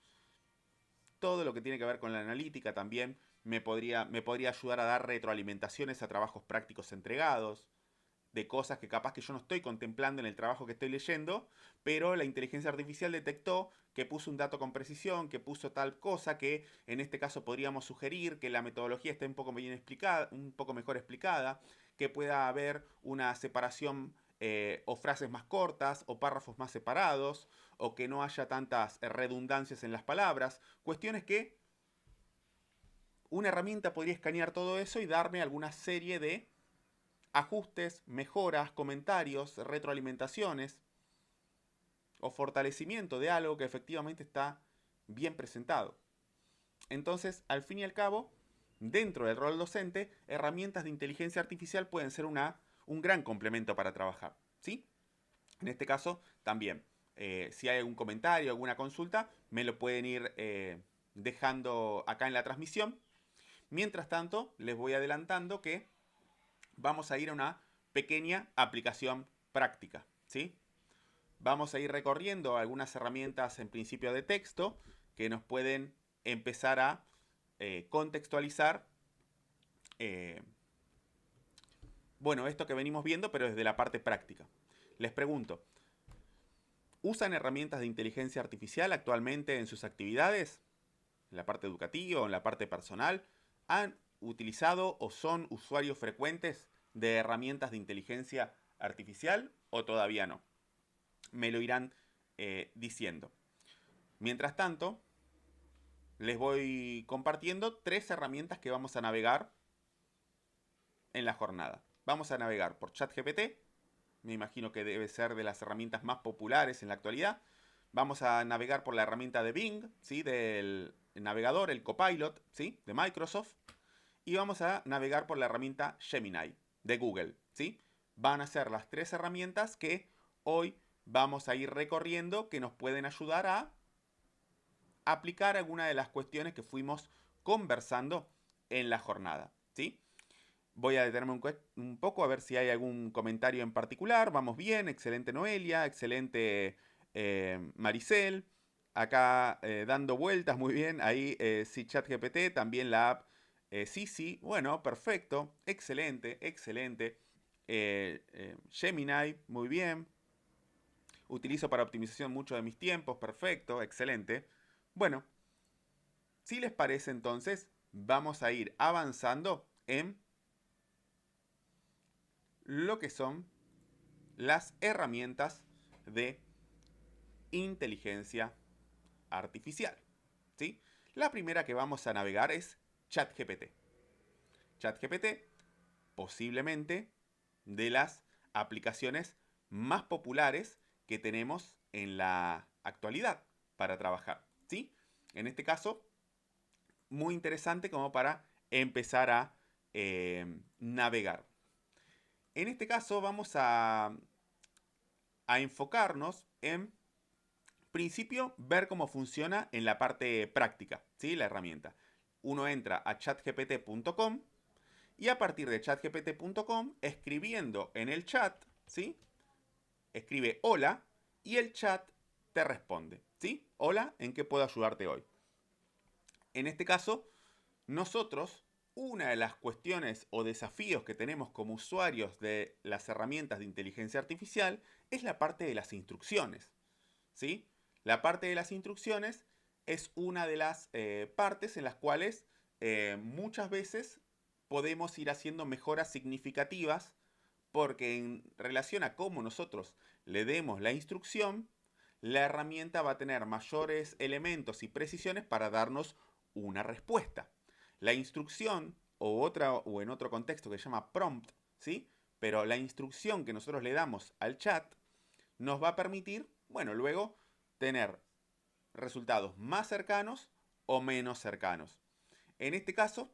todo lo que tiene que ver con la analítica también me podría ayudar a dar retroalimentaciones a trabajos prácticos entregados, de cosas que capaz que yo no estoy contemplando en el trabajo que estoy leyendo, pero la inteligencia artificial detectó que puso un dato con precisión, que puso tal cosa, que en este caso podríamos sugerir que la metodología esté un poco bien explicada, un poco mejor explicada, que pueda haber una separación o frases más cortas o párrafos más separados, o que no haya tantas redundancias en las palabras, cuestiones que una herramienta podría escanear todo eso y darme alguna serie de ajustes, mejoras, comentarios, retroalimentaciones o fortalecimiento de algo que efectivamente está bien presentado. Entonces, al fin y al cabo, dentro del rol docente, herramientas de inteligencia artificial pueden ser un gran complemento para trabajar, ¿sí? En este caso, también, si hay algún comentario, alguna consulta, me lo pueden ir dejando acá en la transmisión. Mientras tanto, les voy adelantando que vamos a ir a una pequeña aplicación práctica, ¿sí? Vamos a ir recorriendo algunas herramientas en principio de texto que nos pueden empezar a contextualizar, eh, bueno, esto que venimos viendo, pero desde la parte práctica. Les pregunto, ¿usan herramientas de inteligencia artificial actualmente en sus actividades? ¿En la parte educativa o en la parte personal? ¿Han utilizado o son usuarios frecuentes de herramientas de inteligencia artificial o todavía no? Me lo irán diciendo. Mientras tanto, les voy compartiendo 3 herramientas que vamos a navegar en la jornada. Vamos a navegar por ChatGPT, me imagino que debe ser de las herramientas más populares en la actualidad. Vamos a navegar por la herramienta de Bing, ¿sí? Del navegador, el Copilot, ¿sí? De Microsoft. Y vamos a navegar por la herramienta Gemini de Google, ¿sí? Van a ser las 3 herramientas que hoy vamos a ir recorriendo, que nos pueden ayudar a aplicar alguna de las cuestiones que fuimos conversando en la jornada, ¿sí? Voy a detenerme un poco a ver si hay algún comentario en particular. Vamos bien, excelente Noelia, excelente Maricel. Acá dando vueltas, muy bien. Ahí sí, ChatGPT, también la app Sisi. Bueno, perfecto, excelente, excelente. Gemini, muy bien. Utilizo para optimización mucho de mis tiempos, perfecto, excelente. Bueno, si les parece entonces, vamos a ir avanzando en lo que son las herramientas de inteligencia artificial, ¿sí? La primera que vamos a navegar es ChatGPT. ChatGPT, posiblemente de las aplicaciones más populares que tenemos en la actualidad para trabajar, ¿sí? En este caso, muy interesante como para empezar a navegar. En este caso vamos a enfocarnos en principio ver cómo funciona en la parte práctica, ¿sí? La herramienta. Uno entra a chatgpt.com y a partir de chatgpt.com, escribiendo en el chat, ¿sí? Escribe hola y el chat te responde, ¿sí? Hola, ¿en qué puedo ayudarte hoy? En este caso, nosotros, una de las cuestiones o desafíos que tenemos como usuarios de las herramientas de inteligencia artificial es la parte de las instrucciones, ¿sí? La parte de las instrucciones es una de las partes en las cuales muchas veces podemos ir haciendo mejoras significativas porque en relación a cómo nosotros le demos la instrucción, la herramienta va a tener mayores elementos y precisiones para darnos una respuesta. La instrucción o en otro contexto que se llama prompt, ¿sí? Pero la instrucción que nosotros le damos al chat nos va a permitir, bueno, luego tener resultados más cercanos o menos cercanos. En este caso,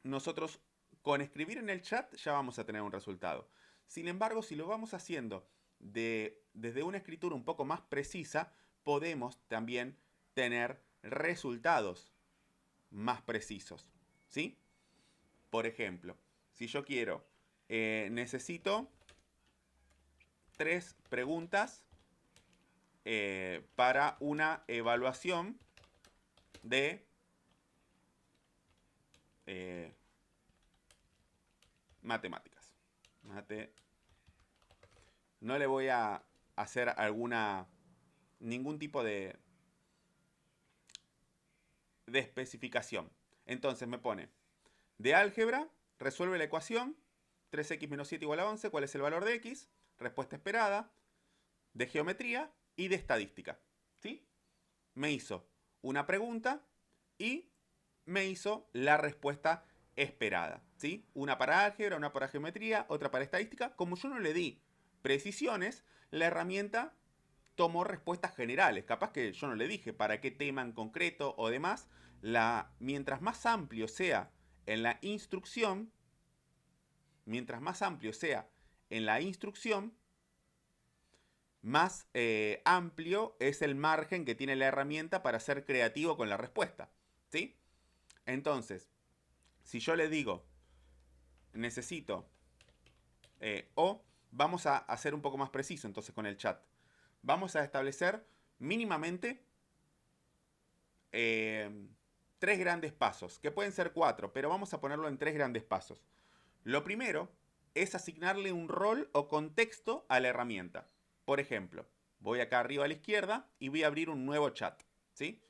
nosotros con escribir en el chat ya vamos a tener un resultado. Sin embargo, si lo vamos haciendo desde una escritura un poco más precisa, podemos también tener resultados más precisos, ¿sí? Por ejemplo, si yo quiero, necesito 3 preguntas para una evaluación de matemáticas. No le voy a hacer ningún tipo de especificación. Entonces me pone, de álgebra, resuelve la ecuación, 3x menos 7 igual a 11, ¿cuál es el valor de x? Respuesta esperada, de geometría y de estadística, ¿sí? Me hizo una pregunta y me hizo la respuesta esperada, ¿sí? Una para álgebra, una para geometría, otra para estadística. Como yo no le di precisiones, la herramienta tomó respuestas generales. Capaz que yo no le dije para qué tema en concreto o demás. Mientras más amplio sea en la instrucción, más amplio es el margen que tiene la herramienta para ser creativo con la respuesta, ¿sí? Entonces, si yo le digo, necesito, o vamos a hacer un poco más preciso entonces con el chat. Vamos a establecer mínimamente 3 grandes pasos, que pueden ser 4, pero vamos a ponerlo en 3 grandes pasos. Lo primero es asignarle un rol o contexto a la herramienta. Por ejemplo, voy acá arriba a la izquierda y voy a abrir un nuevo chat, ¿sí?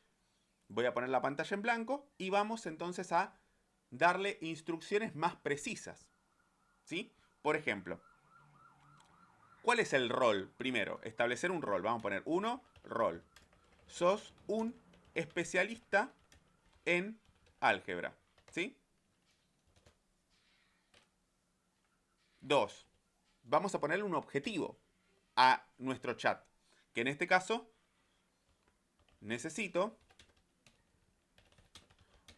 Voy a poner la pantalla en blanco y vamos entonces a darle instrucciones más precisas, ¿sí? Por ejemplo, ¿cuál es el rol? Primero, establecer un rol. Vamos a poner 1, rol. Sos un especialista en álgebra, ¿sí? 2, vamos a ponerle un objetivo a nuestro chat, que en este caso necesito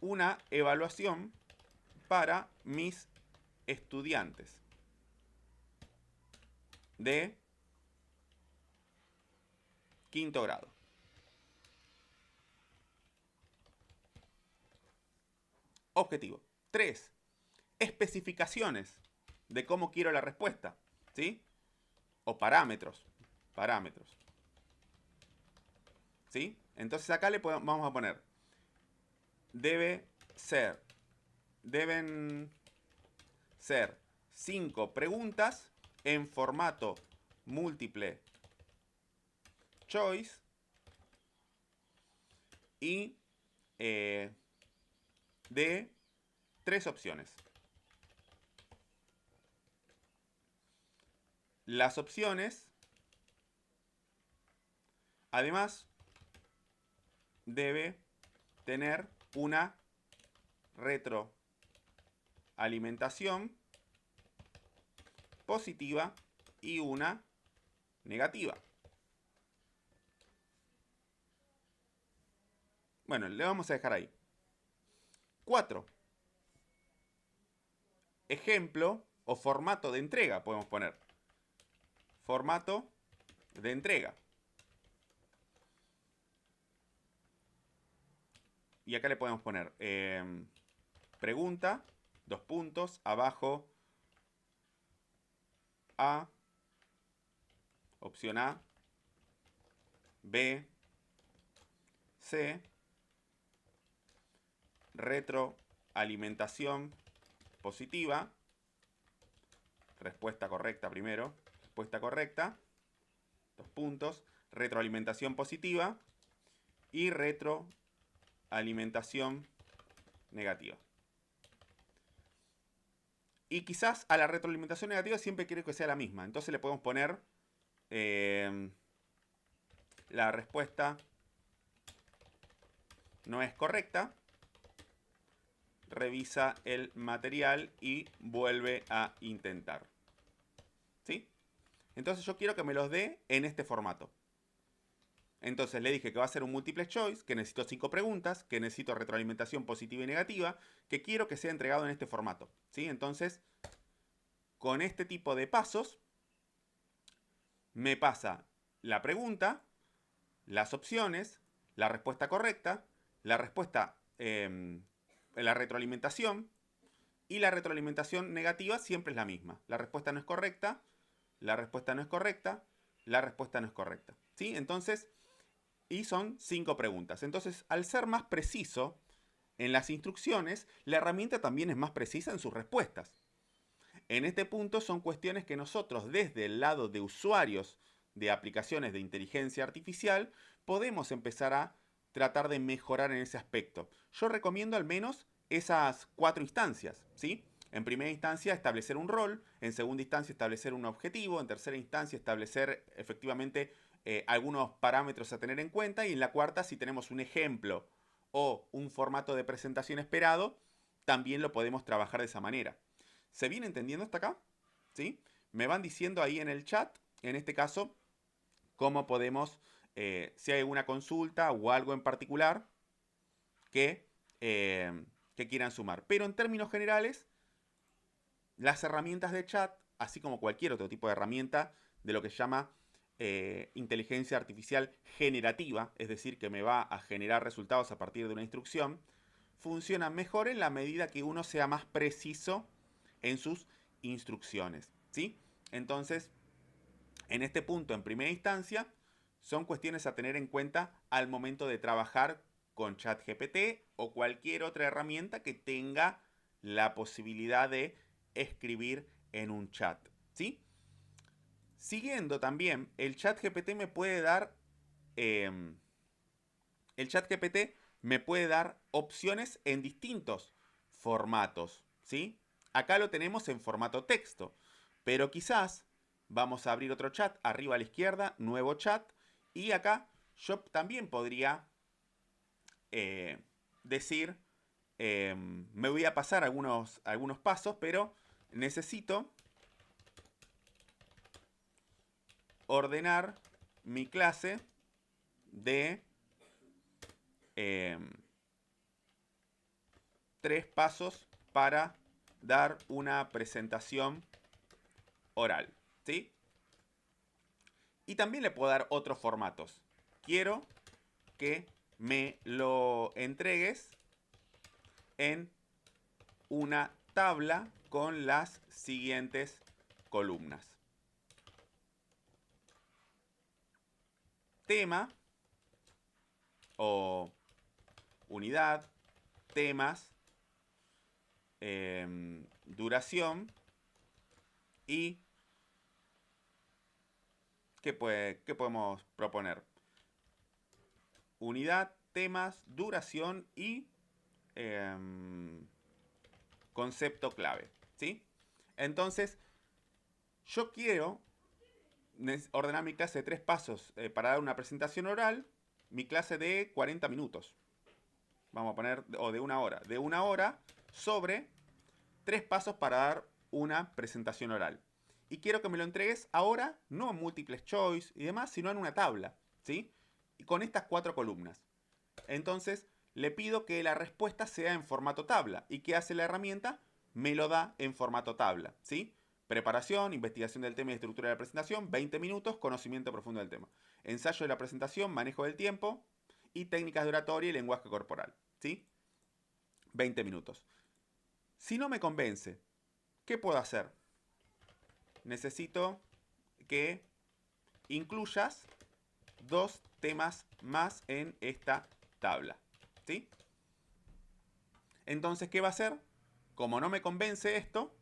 una evaluación para mis estudiantes de quinto grado. Objetivo. 3, especificaciones de cómo quiero la respuesta, ¿sí? O parámetros. Parámetros. ¿Sí? Entonces acá vamos a poner, deben ser 5 preguntas en formato múltiple choice y de 3 opciones. Las opciones, además, debe tener una retroalimentación positiva y una negativa. Bueno, le vamos a dejar ahí. 4. Ejemplo o formato de entrega, podemos poner. Formato de entrega. Y acá le podemos poner pregunta, 2 puntos, abajo A, opción A, B, C, retroalimentación positiva, respuesta correcta primero, respuesta correcta, 2 puntos, retroalimentación positiva y retroalimentación negativa. Y quizás a la retroalimentación negativa siempre quiero que sea la misma. Entonces le podemos poner la respuesta no es correcta. Revisa el material y vuelve a intentar. ¿Sí? Entonces yo quiero que me los dé en este formato. Entonces le dije que va a ser un multiple choice, que necesito 5 preguntas, que necesito retroalimentación positiva y negativa, que quiero que sea entregado en este formato. ¿Sí? Entonces, con este tipo de pasos, me pasa la pregunta, las opciones, la respuesta correcta, la respuesta, la retroalimentación, y la retroalimentación negativa siempre es la misma. La respuesta no es correcta, la respuesta no es correcta, la respuesta no es correcta. ¿Sí? Entonces, y son 5 preguntas. Entonces, al ser más preciso en las instrucciones, la herramienta también es más precisa en sus respuestas. En este punto son cuestiones que nosotros, desde el lado de usuarios de aplicaciones de inteligencia artificial, podemos empezar a tratar de mejorar en ese aspecto. Yo recomiendo al menos esas 4 instancias, ¿sí? En primera instancia, establecer un rol. En segunda instancia, establecer un objetivo. En tercera instancia, establecer efectivamente algunos parámetros a tener en cuenta. Y en la cuarta, si tenemos un ejemplo o un formato de presentación esperado, también lo podemos trabajar de esa manera. ¿Se viene entendiendo hasta acá? ¿Sí? Me van diciendo ahí en el chat, en este caso, cómo podemos, si hay alguna consulta o algo en particular que quieran sumar. Pero en términos generales, las herramientas de chat, así como cualquier otro tipo de herramienta de lo que se llama inteligencia artificial generativa, es decir, que me va a generar resultados a partir de una instrucción, funcionan mejor en la medida que uno sea más preciso en sus instrucciones, ¿sí? Entonces, en este punto, en primera instancia, son cuestiones a tener en cuenta al momento de trabajar con ChatGPT o cualquier otra herramienta que tenga la posibilidad de escribir en un chat, ¿sí? Siguiendo también, el ChatGPT me puede dar opciones en distintos formatos, ¿sí? Acá lo tenemos en formato texto, pero quizás vamos a abrir otro chat arriba a la izquierda, nuevo chat, y acá yo también podría decir, me voy a pasar algunos pasos, pero necesito ordenar mi clase de 3 pasos para dar una presentación oral, ¿sí? Y también le puedo dar otros formatos. Quiero que me lo entregues en una tabla con las siguientes columnas. Tema o unidad, temas, duración y ¿qué podemos proponer? Unidad, temas, duración y concepto clave, ¿sí? Entonces, yo quiero ordenar mi clase de 3 pasos para dar una presentación oral, mi clase de 40 minutos. vamos a poner, o de una hora sobre 3 pasos para dar una presentación oral. Y quiero que me lo entregues ahora, no en múltiples choice y demás, sino en una tabla, ¿sí? Y con estas 4 columnas. Entonces, le pido que la respuesta sea en formato tabla. ¿Y qué hace la herramienta? Me lo da en formato tabla, ¿sí? Preparación, investigación del tema y estructura de la presentación, 20 minutos, conocimiento profundo del tema. Ensayo de la presentación, manejo del tiempo y técnicas de oratoria y lenguaje corporal, ¿sí? 20 minutos. Si no me convence, ¿qué puedo hacer? Necesito que incluyas 2 temas más en esta tabla, ¿sí? Entonces, ¿qué va a hacer? Como no me convence esto,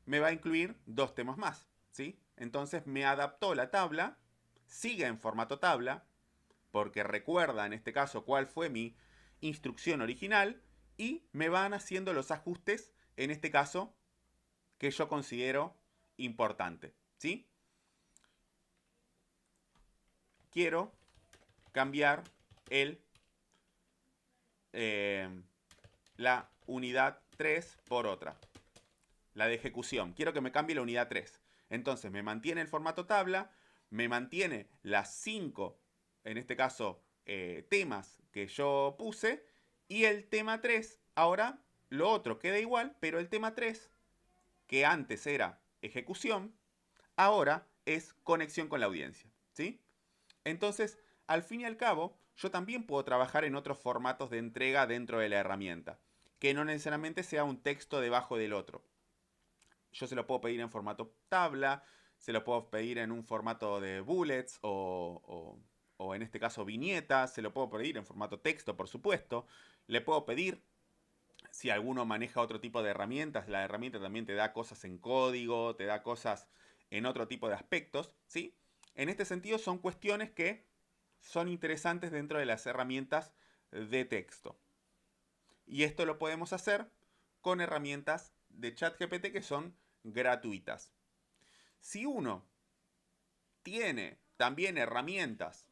me va a incluir 2 temas más, ¿sí? Entonces me adaptó la tabla, sigue en formato tabla, porque recuerda en este caso cuál fue mi instrucción original, y me van haciendo los ajustes, en este caso, que yo considero importante, ¿sí? Quiero cambiar la unidad 3 por otra, la de ejecución. Quiero que me cambie la unidad 3. Entonces me mantiene el formato tabla, me mantiene las 5, en este caso, temas que yo puse, y el tema 3, ahora lo otro queda igual, pero el tema 3, que antes era ejecución, ahora es conexión con la audiencia, ¿sí? Entonces, al fin y al cabo, yo también puedo trabajar en otros formatos de entrega dentro de la herramienta, que no necesariamente sea un texto debajo del otro. Yo se lo puedo pedir en formato tabla, se lo puedo pedir en un formato de bullets o en este caso viñetas, se lo puedo pedir en formato texto, por supuesto. Le puedo pedir, si alguno maneja otro tipo de herramientas, la herramienta también te da cosas en código, te da cosas en otro tipo de aspectos, ¿sí? En este sentido son cuestiones que son interesantes dentro de las herramientas de texto. Y esto lo podemos hacer con herramientas de ChatGPT que son gratuitas. Si uno tiene también herramientas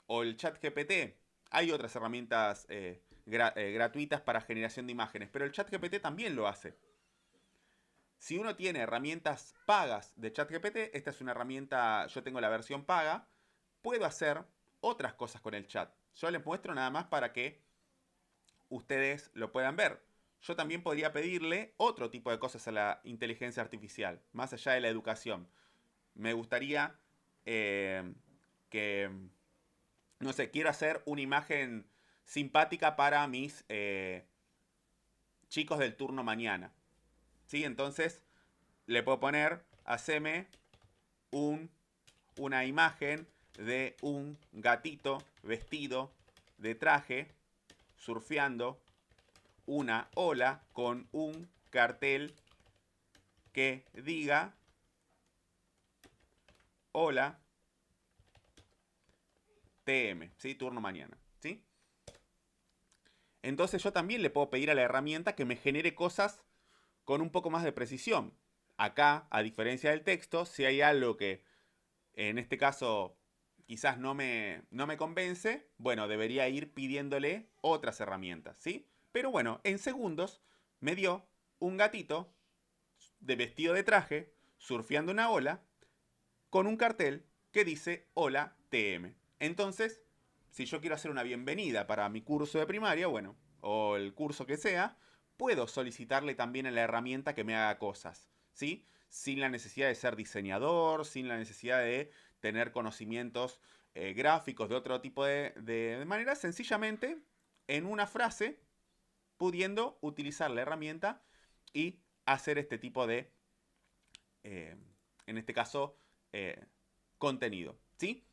o el ChatGPT, hay otras herramientas gratuitas para generación de imágenes, pero el ChatGPT también lo hace. Si uno tiene herramientas pagas de ChatGPT, esta es una herramienta, yo tengo la versión paga, puedo hacer otras cosas con el chat. Yo les muestro nada más para que ustedes lo puedan ver. Yo también podría pedirle otro tipo de cosas a la inteligencia artificial, más allá de la educación. Me gustaría que, no sé, quiero hacer una imagen simpática para mis chicos del turno mañana. ¿Sí? Entonces le puedo poner, haceme una imagen de un gatito vestido de traje, surfeando una ola con un cartel que diga hola TM, ¿sí? Turno mañana, ¿sí? Entonces yo también le puedo pedir a la herramienta que me genere cosas con un poco más de precisión. Acá, a diferencia del texto, si hay algo que en este caso quizás no me convence, bueno, debería ir pidiéndole otras herramientas, ¿sí? Pero bueno, en segundos me dio un gatito de vestido de traje, surfeando una ola, con un cartel que dice Hola TM. Entonces, si yo quiero hacer una bienvenida para mi curso de primaria, bueno, o el curso que sea, puedo solicitarle también a la herramienta que me haga cosas, ¿sí? Sin la necesidad de ser diseñador, sin la necesidad de tener conocimientos gráficos de otro tipo de manera, sencillamente en una frase, pudiendo utilizar la herramienta y hacer este tipo de, en este caso, contenido, ¿sí?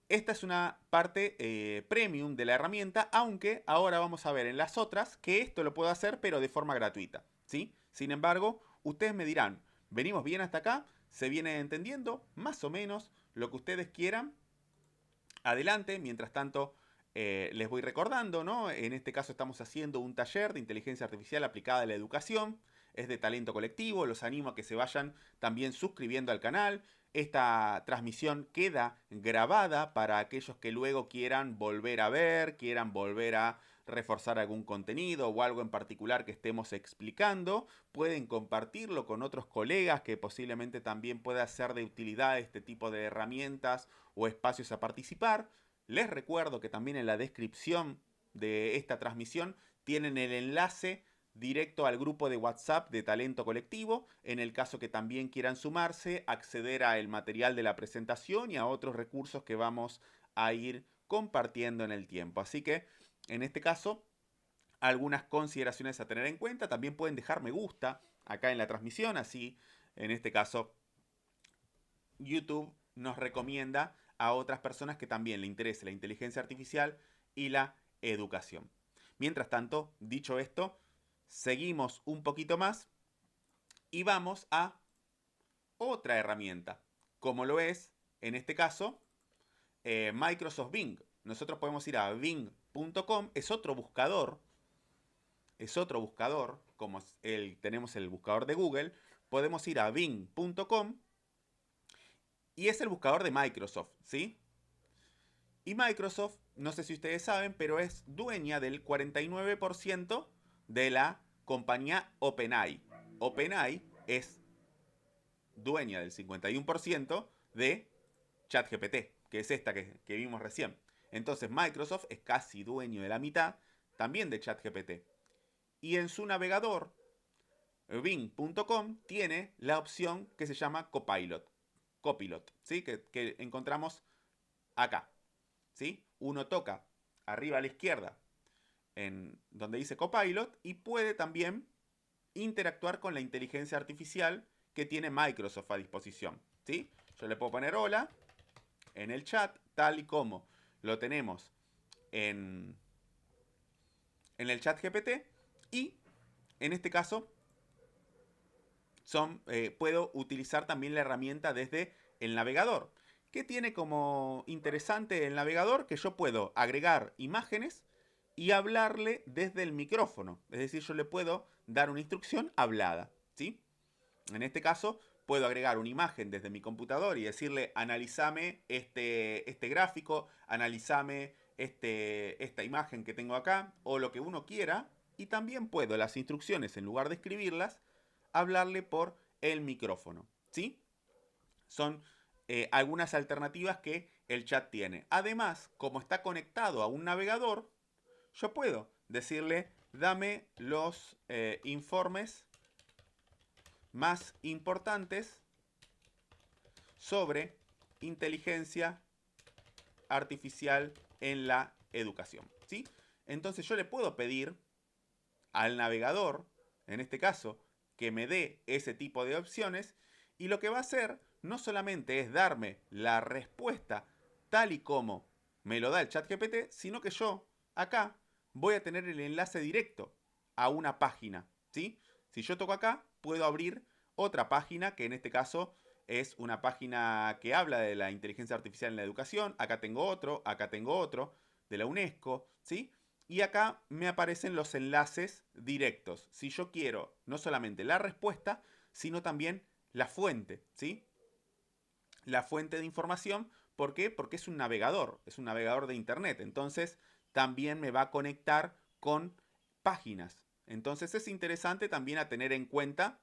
Esta es una parte premium de la herramienta, aunque ahora vamos a ver en las otras que esto lo puedo hacer pero de forma gratuita, ¿sí? Sin embargo, ustedes me dirán, ¿venimos bien hasta acá? ¿Se viene entendiendo? Más o menos lo que ustedes quieran. Adelante, mientras tanto les voy recordando, ¿no? En este caso estamos haciendo un taller de inteligencia artificial aplicada a la educación, es de talento colectivo, los animo a que se vayan también suscribiendo al canal, Esta transmisión queda grabada para aquellos que luego quieran volver a ver, quieran volver a reforzar algún contenido o algo en particular que estemos explicando. Pueden compartirlo con otros colegas que posiblemente también pueda ser de utilidad este tipo de herramientas o espacios a participar. Les recuerdo que también en la descripción de esta transmisión tienen el enlace directo al grupo de WhatsApp de Talento Colectivo, en el caso que también quieran sumarse, acceder al material de la presentación y a otros recursos que vamos a ir compartiendo en el tiempo. Así que, en este caso, algunas consideraciones a tener en cuenta. También pueden dejar me gusta acá en la transmisión, así, en este caso, YouTube nos recomienda a otras personas que también le interese la inteligencia artificial y la educación. Mientras tanto, dicho esto, seguimos un poquito más y vamos a otra herramienta, como lo es, en este caso, Microsoft Bing. Nosotros podemos ir a bing.com, es otro buscador, como tenemos el buscador de Google, podemos ir a bing.com y es el buscador de Microsoft, ¿sí? Y Microsoft, no sé si ustedes saben, pero es dueña del 49% de la compañía OpenAI. OpenAI es dueña del 51% de ChatGPT, que es esta que vimos recién. Entonces Microsoft es casi dueño de la mitad también de ChatGPT. Y en su navegador, Bing.com, tiene la opción que se llama Copilot. Copilot, ¿sí? Que encontramos acá. ¿Sí? Uno toca arriba a la izquierda en donde dice Copilot y puede también interactuar con la inteligencia artificial que tiene Microsoft a disposición. ¿Sí? Yo le puedo poner hola en el chat, tal y como lo tenemos en el chat GPT, y en este caso puedo utilizar también la herramienta desde el navegador. ¿Qué tiene como interesante el navegador? Que yo puedo agregar imágenes y hablarle desde el micrófono. Es decir, yo le puedo dar una instrucción hablada, ¿sí? En este caso, puedo agregar una imagen desde mi computador y decirle, analízame este gráfico, analízame esta imagen que tengo acá, o lo que uno quiera. Y también puedo las instrucciones, en lugar de escribirlas, hablarle por el micrófono, ¿sí? Son algunas alternativas que el chat tiene. Además, como está conectado a un navegador, yo puedo decirle, dame los informes más importantes sobre inteligencia artificial en la educación, ¿sí? Entonces yo le puedo pedir al navegador, en este caso, que me dé ese tipo de opciones, y lo que va a hacer no solamente es darme la respuesta tal y como me lo da el ChatGPT, sino que yo acá voy a tener el enlace directo a una página, ¿sí? Si yo toco acá, puedo abrir otra página que en este caso es una página que habla de la inteligencia artificial en la educación. Acá tengo otro de la UNESCO, ¿sí? Y acá me aparecen los enlaces directos. Si yo quiero no solamente la respuesta, sino también la fuente, ¿sí? La fuente de información. ¿Por qué? Porque es un navegador de internet. Entonces también me va a conectar con páginas. Entonces es interesante también a tener en cuenta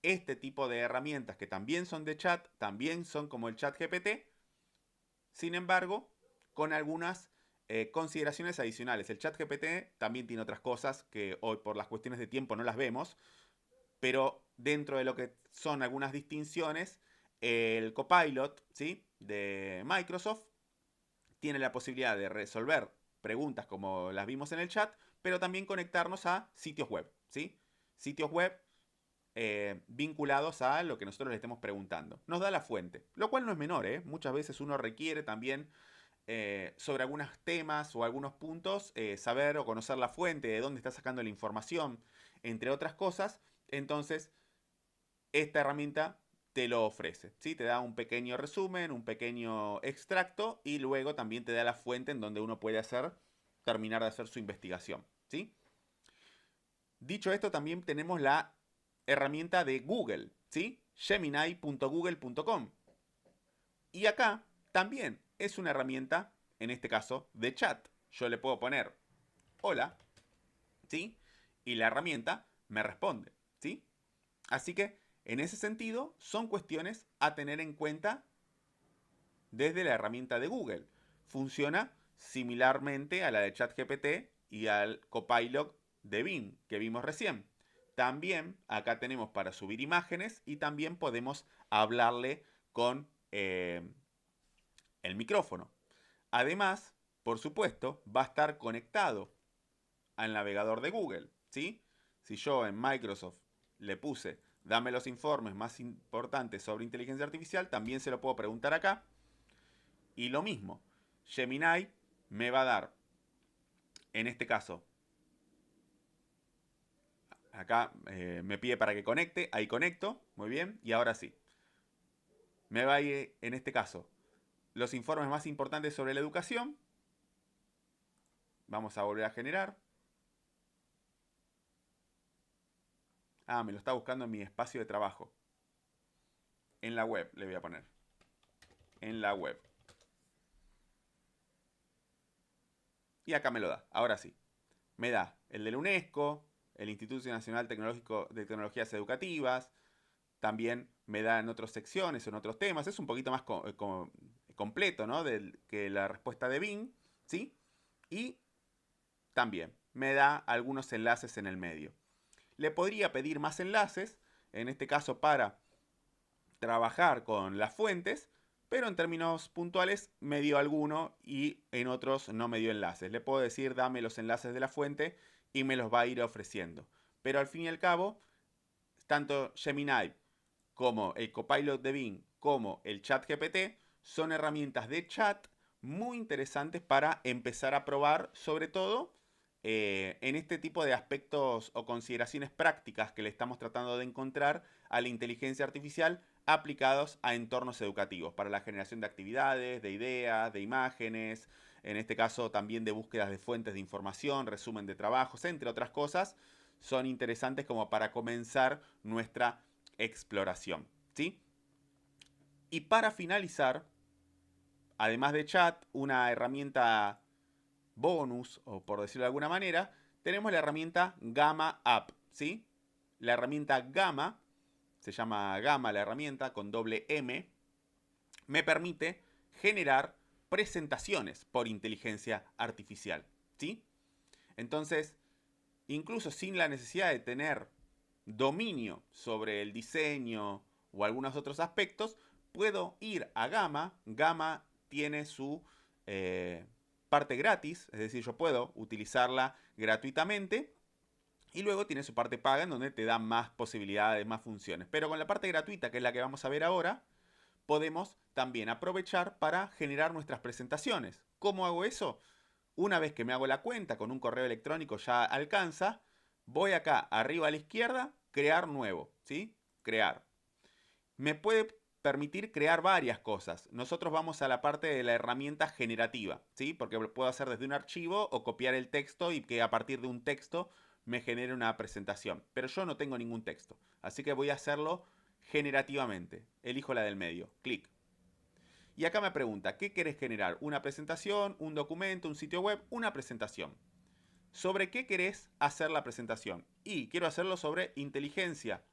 este tipo de herramientas que también son de chat, también son como el chat GPT, sin embargo, con algunas consideraciones adicionales. El chat GPT también tiene otras cosas que hoy por las cuestiones de tiempo no las vemos, pero dentro de lo que son algunas distinciones, el Copilot, ¿sí?, de Microsoft tiene la posibilidad de resolver preguntas como las vimos en el chat, pero también conectarnos a sitios web, ¿sí? Sitios web vinculados a lo que nosotros le estemos preguntando. Nos da la fuente, lo cual no es menor, ¿eh? Muchas veces uno requiere también sobre algunos temas o algunos puntos, saber o conocer la fuente, de dónde está sacando la información, entre otras cosas. Entonces, esta herramienta te lo ofrece, ¿sí? Te da un pequeño resumen, un pequeño extracto y luego también te da la fuente en donde uno puede terminar de hacer su investigación, ¿sí? Dicho esto, también tenemos la herramienta de Google, ¿sí? Gemini.google.com. Y acá también es una herramienta, en este caso, de chat. Yo le puedo poner hola, ¿sí? Y la herramienta me responde, ¿sí? Así que, en ese sentido, son cuestiones a tener en cuenta desde la herramienta de Google. Funciona similarmente a la de ChatGPT y al Copilot de Bing que vimos recién. También acá tenemos para subir imágenes y también podemos hablarle con el micrófono. Además, por supuesto, va a estar conectado al navegador de Google, ¿sí? Si yo en Microsoft le puse dame los informes más importantes sobre inteligencia artificial, también se lo puedo preguntar acá. Y lo mismo, Gemini me va a dar, en este caso, acá me pide para que conecte, ahí conecto, muy bien, y ahora sí. Me va a ir, en este caso, los informes más importantes sobre la educación. Vamos a volver a generar. Ah, me lo está buscando en mi espacio de trabajo. En la web le voy a poner. En la web. Y acá me lo da, ahora sí. Me da el de la UNESCO, el Instituto Nacional Tecnológico de Tecnologías Educativas. También me da en otras secciones, en otros temas. Es un poquito más completo, ¿no? Que la respuesta de Bing, ¿sí? Y también me da algunos enlaces en el medio. Le podría pedir más enlaces, en este caso para trabajar con las fuentes, pero en términos puntuales me dio alguno y en otros no me dio enlaces. Le puedo decir dame los enlaces de la fuente y me los va a ir ofreciendo. Pero al fin y al cabo, tanto Gemini como el Copilot de Bing como el ChatGPT son herramientas de chat muy interesantes para empezar a probar, sobre todo en este tipo de aspectos o consideraciones prácticas que le estamos tratando de encontrar a la inteligencia artificial aplicados a entornos educativos, para la generación de actividades, de ideas, de imágenes, en este caso también de búsquedas de fuentes de información, resumen de trabajos, entre otras cosas, son interesantes como para comenzar nuestra exploración, ¿sí? Y para finalizar, además de chat, una herramienta bonus, o por decirlo de alguna manera, tenemos la herramienta Gamma App, ¿sí? La herramienta Gamma, se llama Gamma la herramienta con doble M, me permite generar presentaciones por inteligencia artificial, ¿sí? Entonces, incluso sin la necesidad de tener dominio sobre el diseño o algunos otros aspectos, puedo ir a Gamma. Gamma tiene su parte gratis, es decir, yo puedo utilizarla gratuitamente. Y luego tiene su parte paga en donde te da más posibilidades, más funciones. Pero con la parte gratuita, que es la que vamos a ver ahora, podemos también aprovechar para generar nuestras presentaciones. ¿Cómo hago eso? Una vez que me hago la cuenta con un correo electrónico ya alcanza, voy acá arriba a la izquierda, crear nuevo, ¿sí? Crear. Me puede permitir crear varias cosas. Nosotros vamos a la parte de la herramienta generativa, ¿sí? Porque lo puedo hacer desde un archivo o copiar el texto y que a partir de un texto me genere una presentación. Pero yo no tengo ningún texto, así que voy a hacerlo generativamente. Elijo la del medio, clic. Y acá me pregunta, ¿qué querés generar? ¿Una presentación, un documento, un sitio web? Una presentación. ¿Sobre qué querés hacer la presentación? Y quiero hacerlo sobre inteligencia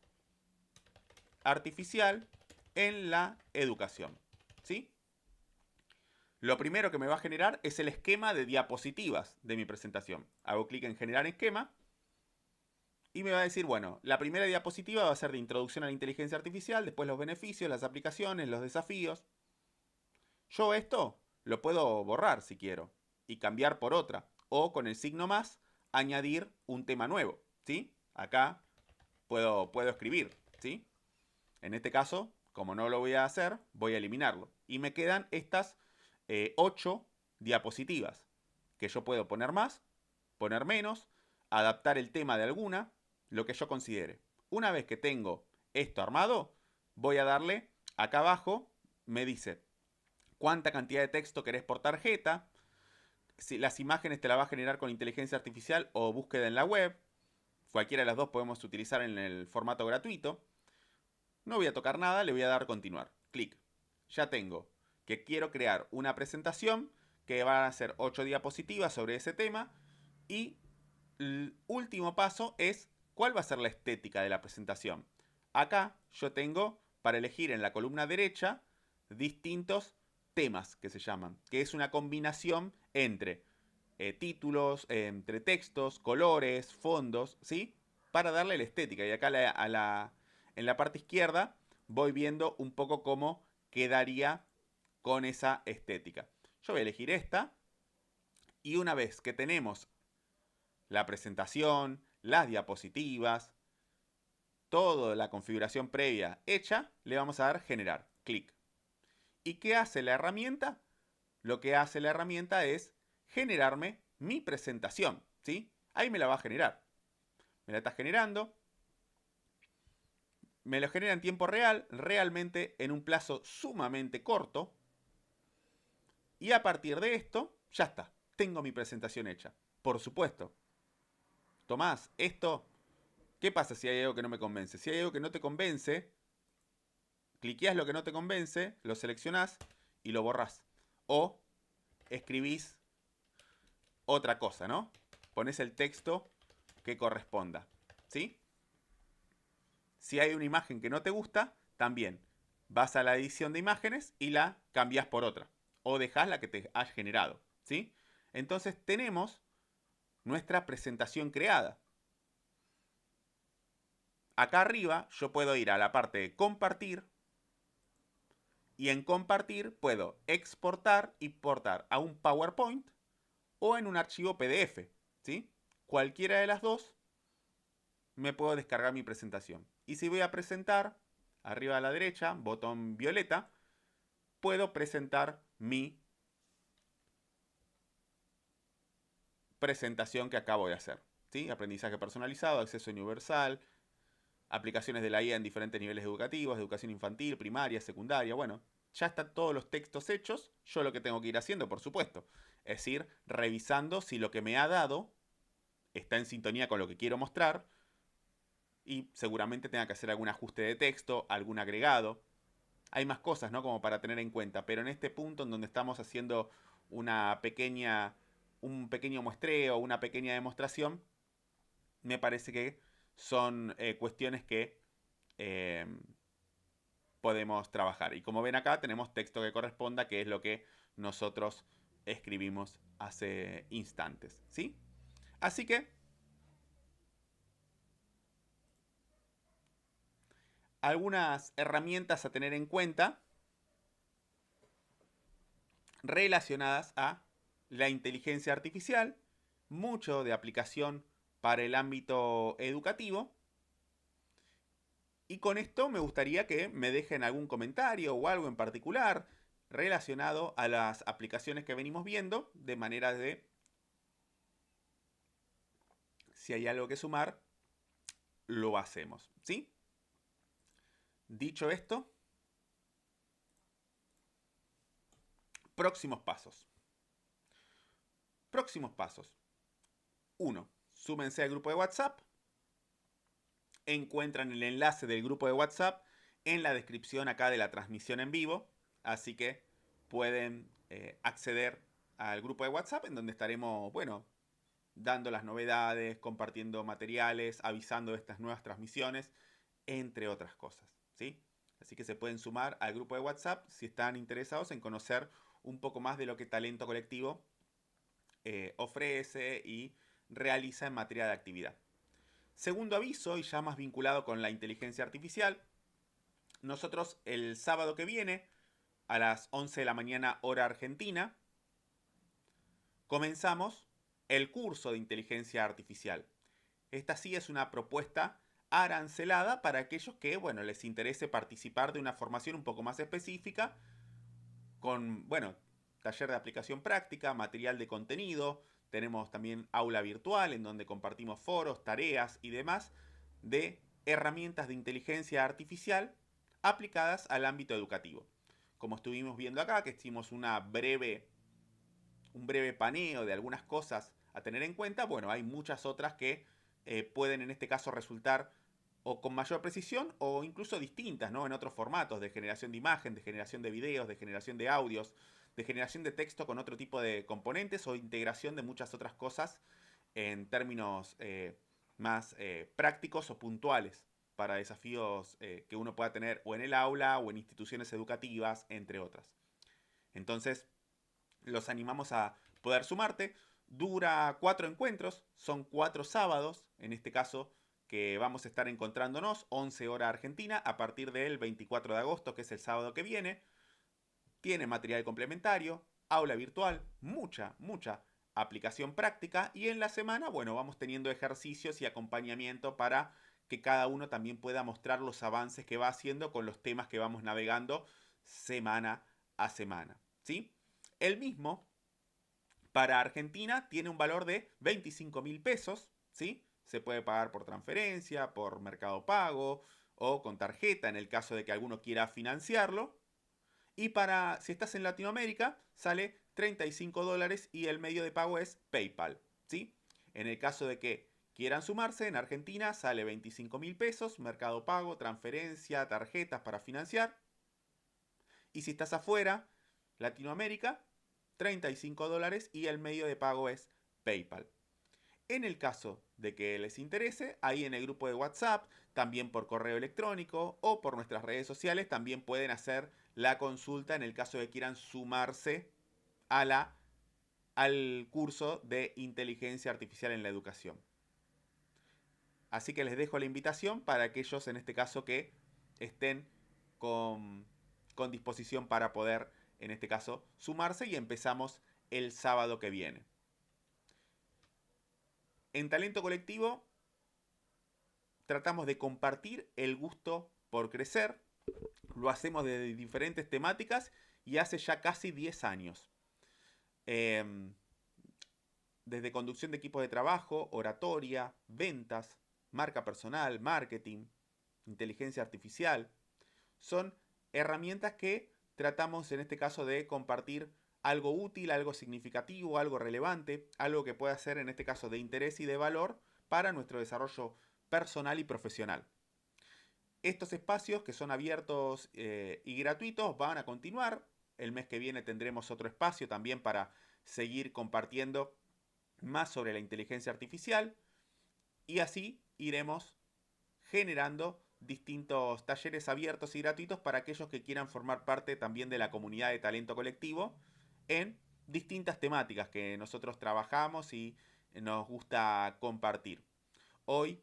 artificial en la educación, ¿sí? Lo primero que me va a generar es el esquema de diapositivas de mi presentación. Hago clic en generar esquema y me va a decir, bueno, la primera diapositiva va a ser de introducción a la inteligencia artificial, después los beneficios, las aplicaciones, los desafíos. Yo esto lo puedo borrar si quiero y cambiar por otra. O con el signo más, añadir un tema nuevo, ¿sí? Acá puedo escribir, ¿sí? En este caso, como no lo voy a hacer, voy a eliminarlo. Y me quedan estas 8 diapositivas que yo puedo poner más, poner menos, adaptar el tema de alguna, lo que yo considere. Una vez que tengo esto armado, voy a darle acá abajo, me dice cuánta cantidad de texto querés por tarjeta, si las imágenes te las va a generar con inteligencia artificial o búsqueda en la web. Cualquiera de las dos podemos utilizar en el formato gratuito. No voy a tocar nada, le voy a dar continuar. Clic. Ya tengo que quiero crear una presentación que van a ser 8 diapositivas sobre ese tema y el último paso es cuál va a ser la estética de la presentación. Acá yo tengo para elegir en la columna derecha distintos temas que se llaman, que es una combinación entre títulos, entre textos, colores, fondos, ¿sí? Para darle la estética. Y acá en la parte izquierda voy viendo un poco cómo quedaría con esa estética. Yo voy a elegir esta y una vez que tenemos la presentación, las diapositivas, toda la configuración previa hecha, le vamos a dar generar, clic. ¿Y qué hace la herramienta? Lo que hace la herramienta es generarme mi presentación, ¿sí? Ahí me la va a generar. Me la está generando. Me lo genera en tiempo real, realmente en un plazo sumamente corto. Y a partir de esto, ya está. Tengo mi presentación hecha. Por supuesto. Tomás, esto, ¿qué pasa si hay algo que no me convence? Si hay algo que no te convence, cliqueás lo que no te convence, lo seleccionás y lo borrás. O escribís otra cosa, ¿no? Pones el texto que corresponda, ¿sí? Si hay una imagen que no te gusta, también vas a la edición de imágenes y la cambias por otra. O dejás la que te has generado, ¿sí? Entonces tenemos nuestra presentación creada. Acá arriba yo puedo ir a la parte de compartir y en compartir puedo exportar y portar a un PowerPoint o en un archivo PDF, ¿sí? Cualquiera de las dos me puedo descargar mi presentación. Y si voy a presentar, arriba a la derecha, botón violeta, puedo presentar mi presentación que acabo de hacer, ¿sí? Aprendizaje personalizado, acceso universal, aplicaciones de la IA en diferentes niveles educativos, educación infantil, primaria, secundaria, bueno, ya están todos los textos hechos. Yo lo que tengo que ir haciendo, por supuesto, es ir revisando si lo que me ha dado está en sintonía con lo que quiero mostrar y seguramente tenga que hacer algún ajuste de texto, algún agregado. Hay más cosas, ¿no? Como para tener en cuenta, pero en este punto en donde estamos haciendo una pequeña, un pequeño muestreo, una pequeña demostración, me parece que son cuestiones que eh, podemos trabajar. Y como ven acá, tenemos texto que corresponda, que es lo que nosotros escribimos hace instantes, ¿sí? Así que algunas herramientas a tener en cuenta relacionadas a la inteligencia artificial, mucho de aplicación para el ámbito educativo. Y con esto me gustaría que me dejen algún comentario o algo en particular relacionado a las aplicaciones que venimos viendo, de manera de, si hay algo que sumar, lo hacemos, ¿sí? Dicho esto, próximos pasos. Próximos pasos. 1. Súmense al grupo de WhatsApp. Encuentran el enlace del grupo de WhatsApp en la descripción acá de la transmisión en vivo. Así que pueden acceder al grupo de WhatsApp en donde estaremos, bueno, dando las novedades, compartiendo materiales, avisando de estas nuevas transmisiones, entre otras cosas, ¿sí? Así que se pueden sumar al grupo de WhatsApp si están interesados en conocer un poco más de lo que Talento Colectivo ofrece y realiza en materia de actividad. Segundo aviso, y ya más vinculado con la inteligencia artificial, nosotros el sábado que viene, a las 11 de la mañana hora argentina, comenzamos el curso de inteligencia artificial. Esta sí es una propuesta arancelada para aquellos que, bueno, les interese participar de una formación un poco más específica con, bueno, taller de aplicación práctica, material de contenido, tenemos también aula virtual en donde compartimos foros, tareas y demás de herramientas de inteligencia artificial aplicadas al ámbito educativo. Como estuvimos viendo acá, que hicimos un breve paneo de algunas cosas a tener en cuenta, bueno, hay muchas otras que pueden en este caso resultar o con mayor precisión o incluso distintas, ¿no? En otros formatos de generación de imagen, de generación de videos, de generación de audios, de generación de texto con otro tipo de componentes o integración de muchas otras cosas en términos más prácticos o puntuales para desafíos que uno pueda tener o en el aula o en instituciones educativas, entre otras. Entonces, los animamos a poder sumarte. Dura 4 encuentros, son 4 sábados, en este caso que vamos a estar encontrándonos, 11 horas Argentina, a partir del 24 de agosto, que es el sábado que viene. Tiene material complementario, aula virtual, mucha aplicación práctica y en la semana, bueno, vamos teniendo ejercicios y acompañamiento para que cada uno también pueda mostrar los avances que va haciendo con los temas que vamos navegando semana a semana, ¿sí? El mismo para Argentina tiene un valor de 25.000 pesos, ¿sí? Se puede pagar por transferencia, por Mercado Pago o con tarjeta en el caso de que alguno quiera financiarlo. Y para, si estás en Latinoamérica, sale $35 y el medio de pago es PayPal, ¿sí? En el caso de que quieran sumarse, en Argentina sale 25.000 pesos, Mercado Pago, transferencia, tarjetas para financiar. Y si estás afuera, Latinoamérica, $35 y el medio de pago es PayPal. En el caso de que les interese, ahí en el grupo de WhatsApp, también por correo electrónico o por nuestras redes sociales, también pueden hacer la consulta en el caso de que quieran sumarse a al curso de inteligencia artificial en la educación. Así que les dejo la invitación para aquellos en este caso que estén con, con disposición para poder, en este caso, sumarse y empezamos el sábado que viene. En Talento Colectivo tratamos de compartir el gusto por crecer. Lo hacemos de diferentes temáticas y hace ya casi 10 años. Desde conducción de equipos de trabajo, oratoria, ventas, marca personal, marketing, inteligencia artificial. Son herramientas que tratamos en este caso de compartir algo útil, algo significativo, algo relevante, algo que pueda ser en este caso de interés y de valor para nuestro desarrollo personal y profesional. Estos espacios que son abiertos y gratuitos van a continuar. El mes que viene tendremos otro espacio también para seguir compartiendo más sobre la inteligencia artificial y así iremos generando distintos talleres abiertos y gratuitos para aquellos que quieran formar parte también de la comunidad de talento colectivo en distintas temáticas que nosotros trabajamos y nos gusta compartir. Hoy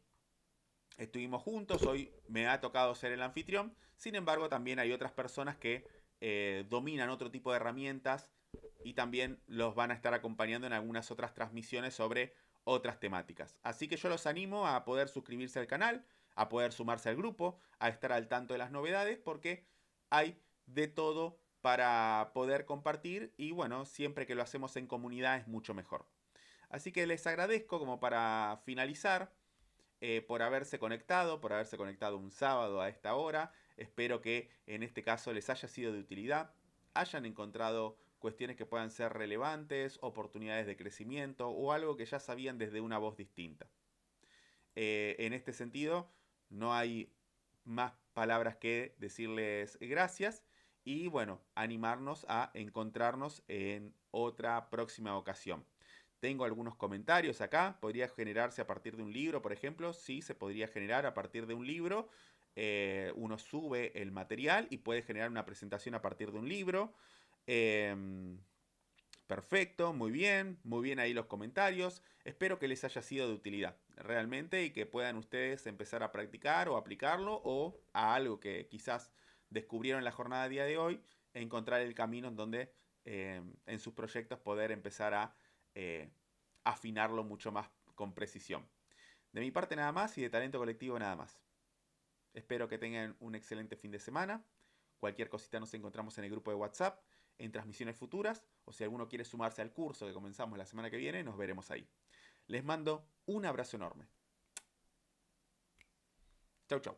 estuvimos juntos, hoy me ha tocado ser el anfitrión, sin embargo también hay otras personas que dominan otro tipo de herramientas y también los van a estar acompañando en algunas otras transmisiones sobre otras temáticas. Así que yo los animo a poder suscribirse al canal, a poder sumarse al grupo, a estar al tanto de las novedades, porque hay de todo para poder compartir y bueno, siempre que lo hacemos en comunidad es mucho mejor. Así que les agradezco como para finalizar por haberse conectado un sábado a esta hora. Espero que en este caso les haya sido de utilidad, hayan encontrado cuestiones que puedan ser relevantes, oportunidades de crecimiento o algo que ya sabían desde una voz distinta. En este sentido, no hay más palabras que decirles gracias y bueno, animarnos a encontrarnos en otra próxima ocasión. Tengo algunos comentarios acá. ¿Podría generarse a partir de un libro, por ejemplo? Sí, se podría generar a partir de un libro. Uno sube el material y puede generar una presentación a partir de un libro. Perfecto, muy bien ahí los comentarios. Espero que les haya sido de utilidad realmente y que puedan ustedes empezar a practicar o aplicarlo o a algo que quizás descubrieron en la jornada de día de hoy, encontrar el camino en donde en sus proyectos poder empezar a afinarlo mucho más con precisión. De mi parte nada más y de Talento Colectivo nada más. Espero que tengan un excelente fin de semana. Cualquier cosita nos encontramos en el grupo de WhatsApp, en transmisiones futuras, o si alguno quiere sumarse al curso que comenzamos la semana que viene, nos veremos ahí. Les mando un abrazo enorme. Chau, chau.